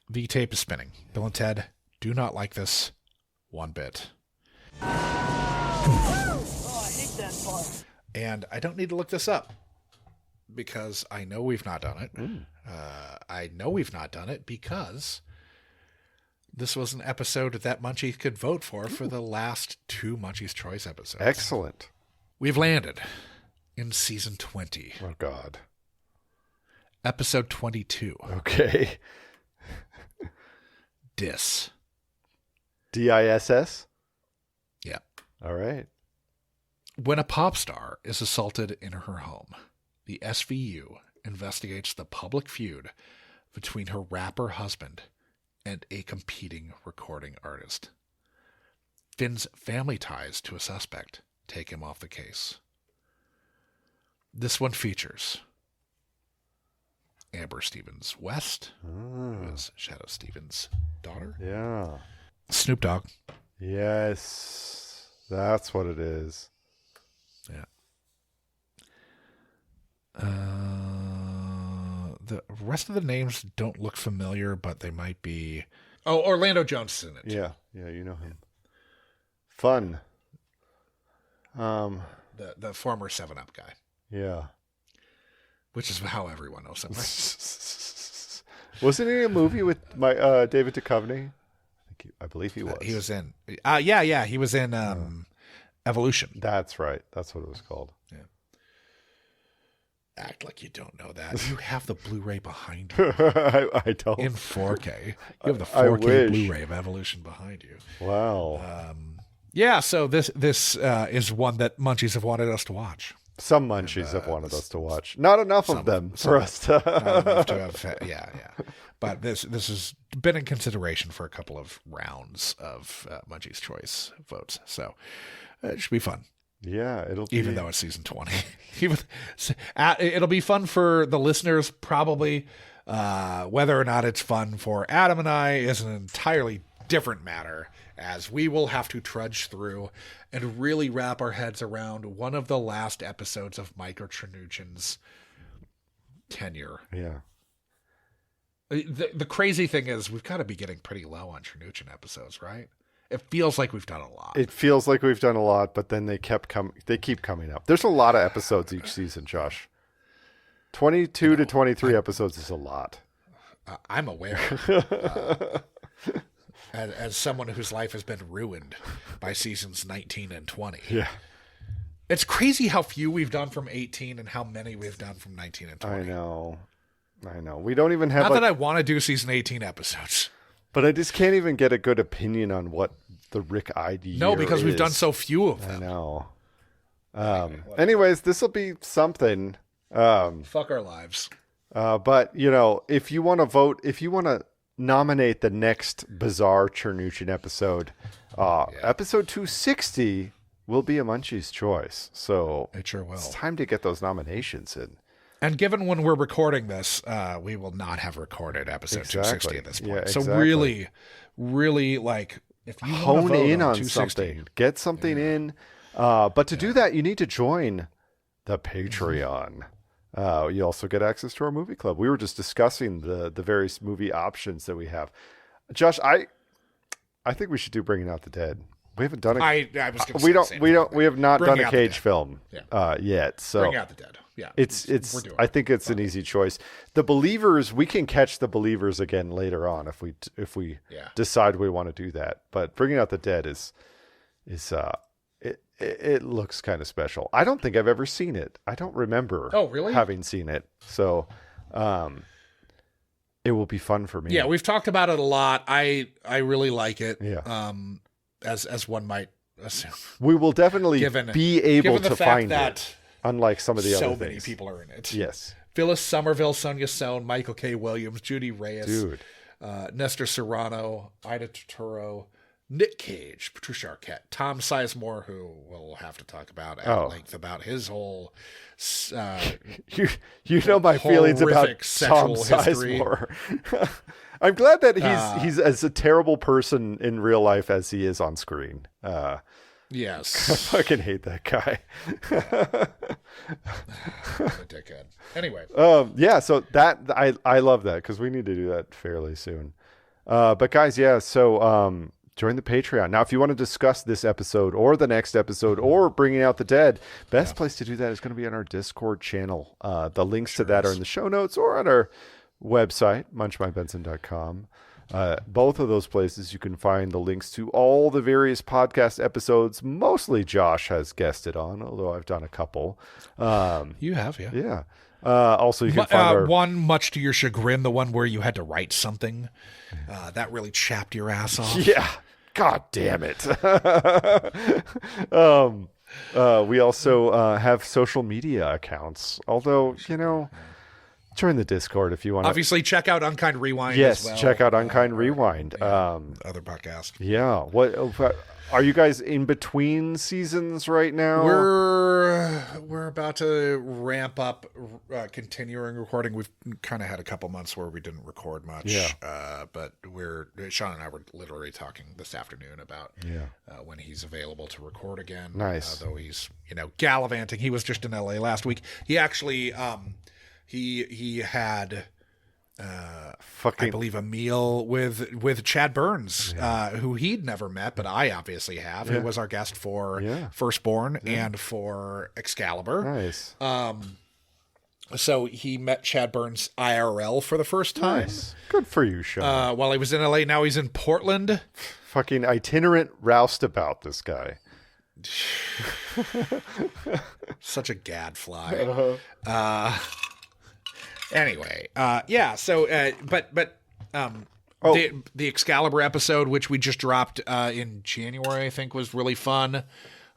the tape is spinning. Bill and Ted do not like this one bit. I hate that part. And I don't need to look this up because I know we've not done it. I know we've not done it because this was an episode that Munchy could vote for the last 2 Munchy's Choice episodes. Excellent. We've landed in season 20. Oh, God. Episode 22. Okay. Diss. DISS? Yeah. All right. When a pop star is assaulted in her home, the SVU investigates the public feud between her rapper husband and a competing recording artist. Finn's family ties to a suspect take him off the case. This one features Amber Stevens West, who is Shadow Stevens' daughter. Yeah. Snoop Dogg. Yes. That's what it is. Yeah. The rest of the names don't look familiar, but they might be. Oh, Orlando Jones is in it. Yeah. Yeah, you know him. Fun. The former 7-Up guy. Yeah. Which is how everyone knows him. Wasn't he in a movie with David Duchovny? I believe he was. He was in. Yeah. He was in Evolution. That's right. That's what it was called. Yeah. Act like you don't know that. You have the Blu-ray behind you. I don't. In 4K. You have the 4K Blu-ray of Evolution behind you. Wow. Yeah, so this is one that Munchies have wanted us to watch. Some Munchies have wanted us to watch. Not enough of them for us to. Not enough to have, yeah. But this has been in consideration for a couple of rounds of Munchies Choice votes. So it should be fun. Yeah, it'll be. Even though it's season 20. It'll be fun for the listeners, probably. Whether or not it's fun for Adam and I is an entirely different matter, as we will have to trudge through and really wrap our heads around one of the last episodes of Micro Chernuchin's tenure. Yeah. The crazy thing is we've got to be getting pretty low on Chernuchin episodes, right? It feels like we've done a lot. It feels like we've done a lot, but then they keep coming up. There's a lot of episodes each season, Josh. 22 to 23 episodes is a lot. I'm aware. As someone whose life has been ruined by seasons 19 and 20. Yeah. It's crazy how few we've done from 18 and how many we've done from 19 and 20. I know. We don't even have... Not that I want to do season 18 episodes. But I just can't even get a good opinion on what the Rick ID No, because we've done so few of them. I know. Anyways, this will be something. Fuck our lives. But, if you want to vote, if you want to nominate the next bizarre Chernuchin episode, episode 260 will be a Munchie's choice. So it sure will. It's time to get those nominations in. And given when we're recording this, we will not have recorded episode 260 at this point. Yeah, exactly. So really, if you hone in on 260, something, get something in. But to do that, you need to join the Patreon. You also get access to our movie club. We were just discussing the various movie options that we have. Josh, I think we should do Bringing Out the Dead. We haven't done it. I was going to we have not done a Cage film yet. So Bring Out the Dead. Yeah, I think it's an easy choice. The Believers, we can catch the Believers again later on if we decide we want to do that. But Bringing Out the Dead is it looks kind of special. I don't think I've ever seen it. I don't remember having seen it. So it will be fun for me. Yeah, we've talked about it a lot. I really like it. Yeah. As one might assume. We will definitely be able to find that it. Unlike some of the other things. So many people are in it. Yes. Phyllis Somerville, Sonia Sohn, Michael K. Williams, Judy Reyes, Nestor Serrano, Ida Turturro, Nick Cage, Patricia Arquette, Tom Sizemore, who we'll have to talk about at length about his whole... you know my feelings about Tom Sizemore. I'm glad that he's as a terrible person in real life as he is on screen. Yes. I fucking hate that guy. A dickhead. Anyway. So that I love that because we need to do that fairly soon. But guys, so join the Patreon. Now, if you want to discuss this episode or the next episode or Bringing Out the Dead, best place to do that is going to be on our Discord channel. The links to that are in the show notes or on our website, munchmybenson.com. Both of those places you can find the links to all the various podcast episodes. Mostly Josh has guested on, although I've done a couple. You have, yeah. Yeah. Also, you can find one, much to your chagrin, the one where you had to write something that really chapped your ass off. Yeah. God damn it. We also have social media accounts, although, join the Discord if you want. Obviously, check out Unkind Rewind. Yes, as well. Check out Unkind Rewind. Other podcast. Yeah. What are you guys in between seasons right now? We're about to ramp up, continuing recording. We've kind of had a couple months where we didn't record much. Yeah. But Sean and I were literally talking this afternoon about when he's available to record again. Nice. Though he's gallivanting. He was just in LA last week. He actually. He had, I believe, a meal with Chad Burns, who he'd never met, but I obviously have. Who was our guest for Firstborn and for Excalibur. Nice. So he met Chad Burns IRL for the first time. Nice. Good for you, Sean. While he was in LA, now he's in Portland. Fucking itinerant roustabout, this guy. Such a gadfly. Anyway, yeah. So, the Excalibur episode, which we just dropped in January, I think, was really fun.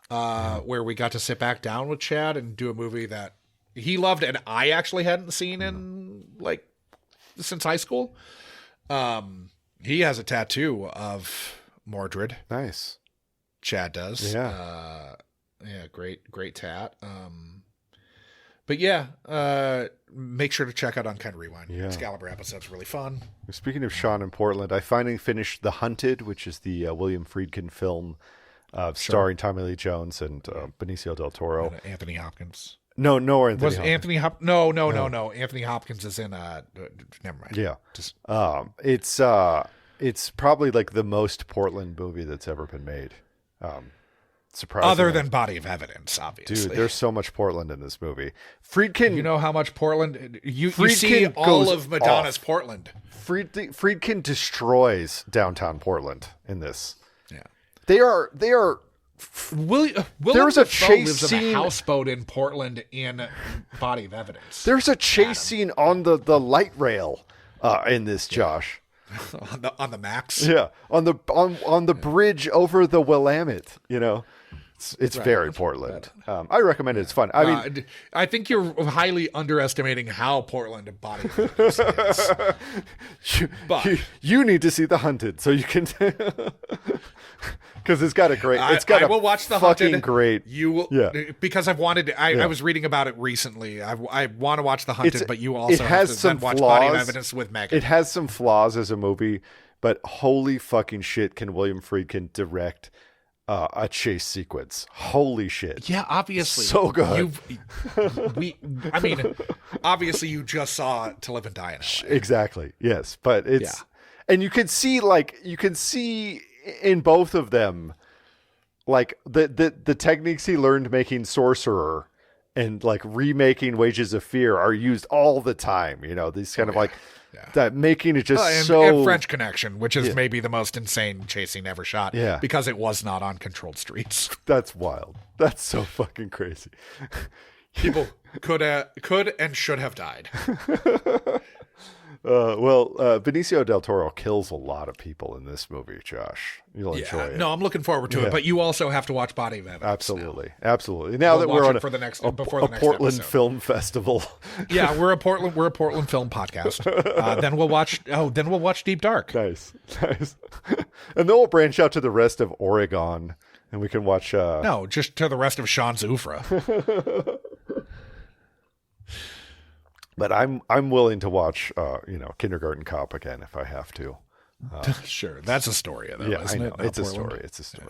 Where we got to sit back down with Chad and do a movie that he loved, and I actually hadn't seen in since high school. He has a tattoo of Mordred. Nice. Chad does. Yeah. Yeah, great tat. But yeah, make sure to check out Unkind Rewind. Yeah. Excalibur episode's really fun. Speaking of Sean in Portland, I finally finished The Hunted, which is the William Friedkin film starring Tommy Lee Jones and Benicio del Toro. And Anthony Hopkins. No, Anthony Was Hopkins. Anthony Hop? No. Anthony Hopkins is in. Never mind. Yeah. Just It's probably like the most Portland movie that's ever been made. Surprisingly. other than Body of Evidence, obviously. Dude, there's so much Portland in this movie. Friedkin, You know how much Portland? You Friedkin see all goes of Madonna's off. Portland. Friedkin destroys downtown Portland in this. Yeah. They are. Willem There's a Dafoe chase lives in scene- a houseboat in Portland in Body of Evidence. There's a chase scene on the light rail in this, Josh. on the Max. Yeah, on the bridge over the Willamette. You know, it's very Portland. I recommend it. It's fun. I mean, I think you're highly underestimating how Portland Body of Evidence is. But you need to see The Hunted so you can. Because it's got a great. It's got I a will watch The fucking Hunted. great. You will, Yeah. because I've wanted. I was reading about it recently. I want to watch The Hunted, but you also have to then watch Body of Evidence with Megan. It has some flaws as a movie, but holy fucking shit, can William Friedkin direct a chase sequence? Holy shit! Yeah, obviously, So good. Obviously, you just saw To Live and Die in LA. Exactly. Yes, but it's and you can see in both of them, like the techniques he learned making Sorcerer and like remaking Wages of Fear are used all the time. You know, these kind of like that, making it just and French Connection, which is maybe the most insane chase scene ever shot. Yeah. because it was not on controlled streets. That's wild. That's so fucking crazy. People could and should have died. Benicio del Toro kills a lot of people in this movie, Josh. You'll enjoy it. No, I'm looking forward to it, but you also have to watch Body of Evidence. Absolutely. Now that we're on before the next Portland episode. Film Festival. Yeah, we're a Portland film podcast. Then we'll watch Deep Dark. Nice. And then we'll branch out to the rest of Oregon, and we can watch. No, just to the rest of Sean's oeuvre. But I'm willing to watch, Kindergarten Cop again if I have to. Sure, that's Astoria, though, Yeah, I isn't know. it? Not It's a Portland? story. It's a story.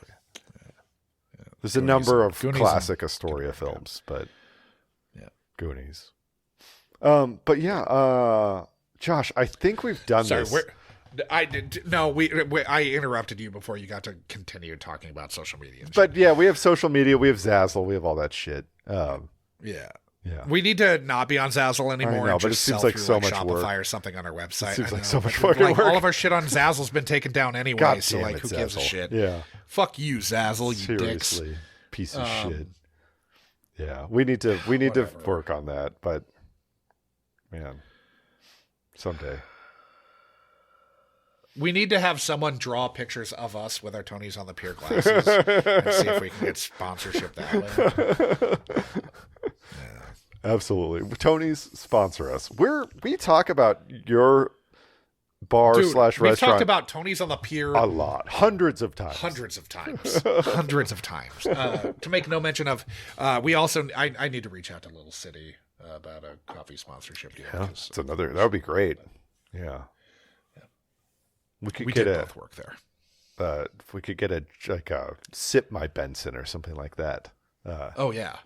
There's a number of classic Astoria films, but Goonies. But yeah, Josh, I think we've done this. I interrupted you before you got to continue talking about social media. But yeah, we have social media, we have Zazzle, we have all that shit. Yeah. We need to not be on Zazzle anymore. I know, and but just it seems sell like through, so much Shopify work. or something on our website. It seems I like know, so much but, fucking work. All of our shit on Zazzle's been taken down anyway. God so damn who it, gives a Zazzle. shit? Yeah. Fuck you, Zazzle. You dicks. Seriously, piece of shit. Yeah, we need to work on that, but man, someday. We need to have someone draw pictures of us with our Tony's on the Pier glasses and see if we can get sponsorship that way. Absolutely. Tony's sponsor us. We talk about your bar Dude, / restaurant. We've talked about Tony's on the Pier a lot. Hundreds of times. Hundreds of times. To make no mention of, we also, I need to reach out to Little City about a coffee sponsorship deal. Yeah, it's another. That would be great. Yeah. We could both work there. If we could get a Sip My Benson or something like that. Oh yeah.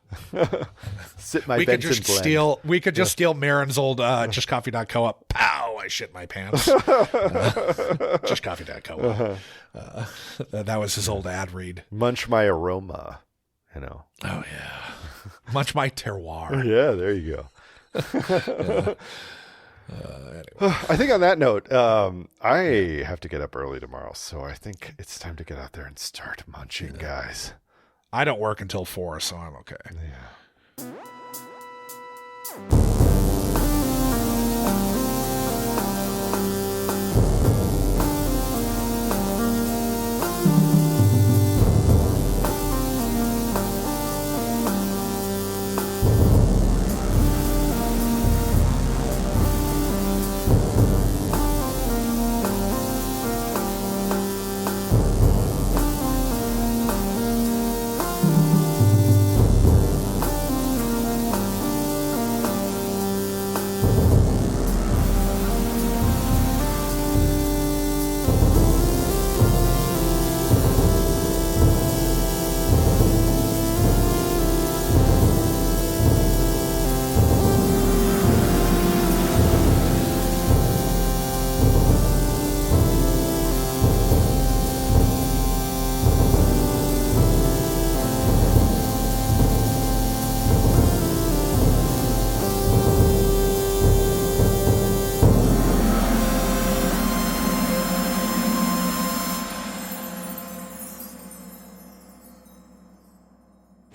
Sip My We Benson could just blend. steal. We could just steal Marin's old justcoffee.coop. Pow! I shit my pants. Justcoffee.coop. That was his old ad read. Munch My Aroma. You know. Oh yeah. Munch my terroir. Yeah, there you go. I think on that note, I have to get up early tomorrow, so I think it's time to get out there and start munching, guys. I don't work until 4, so I'm okay. Yeah.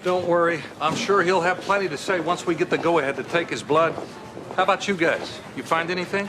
Don't worry. I'm sure he'll have plenty to say once we get the go-ahead to take his blood. How about you guys? You find anything?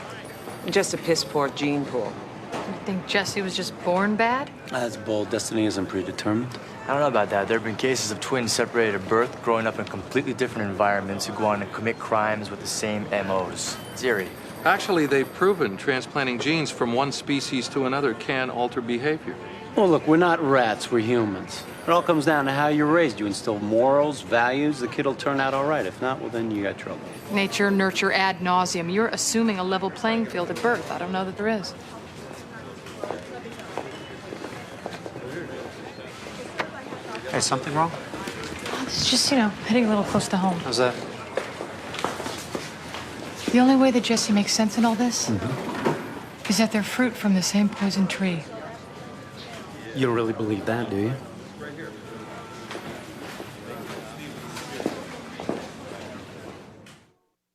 Just a piss-poor gene pool. You think Jesse was just born bad? That's bold. Destiny isn't predetermined. I don't know about that. There have been cases of twins separated at birth, growing up in completely different environments, who go on to commit crimes with the same MOs. It's eerie. Actually, they've proven transplanting genes from one species to another can alter behavior. Well, look, we're not rats. We're humans. It all comes down to how you're raised. You instill morals, values, the kid will turn out all right. If not, well, then you got trouble. Nature, nurture, ad nauseum. You're assuming a level playing field at birth. I don't know that there is. Hey, something wrong? Oh, it's just, hitting a little close to home. How's that? The only way that Jesse makes sense in all this is that they're fruit from the same poison tree. You don't really believe that, do you?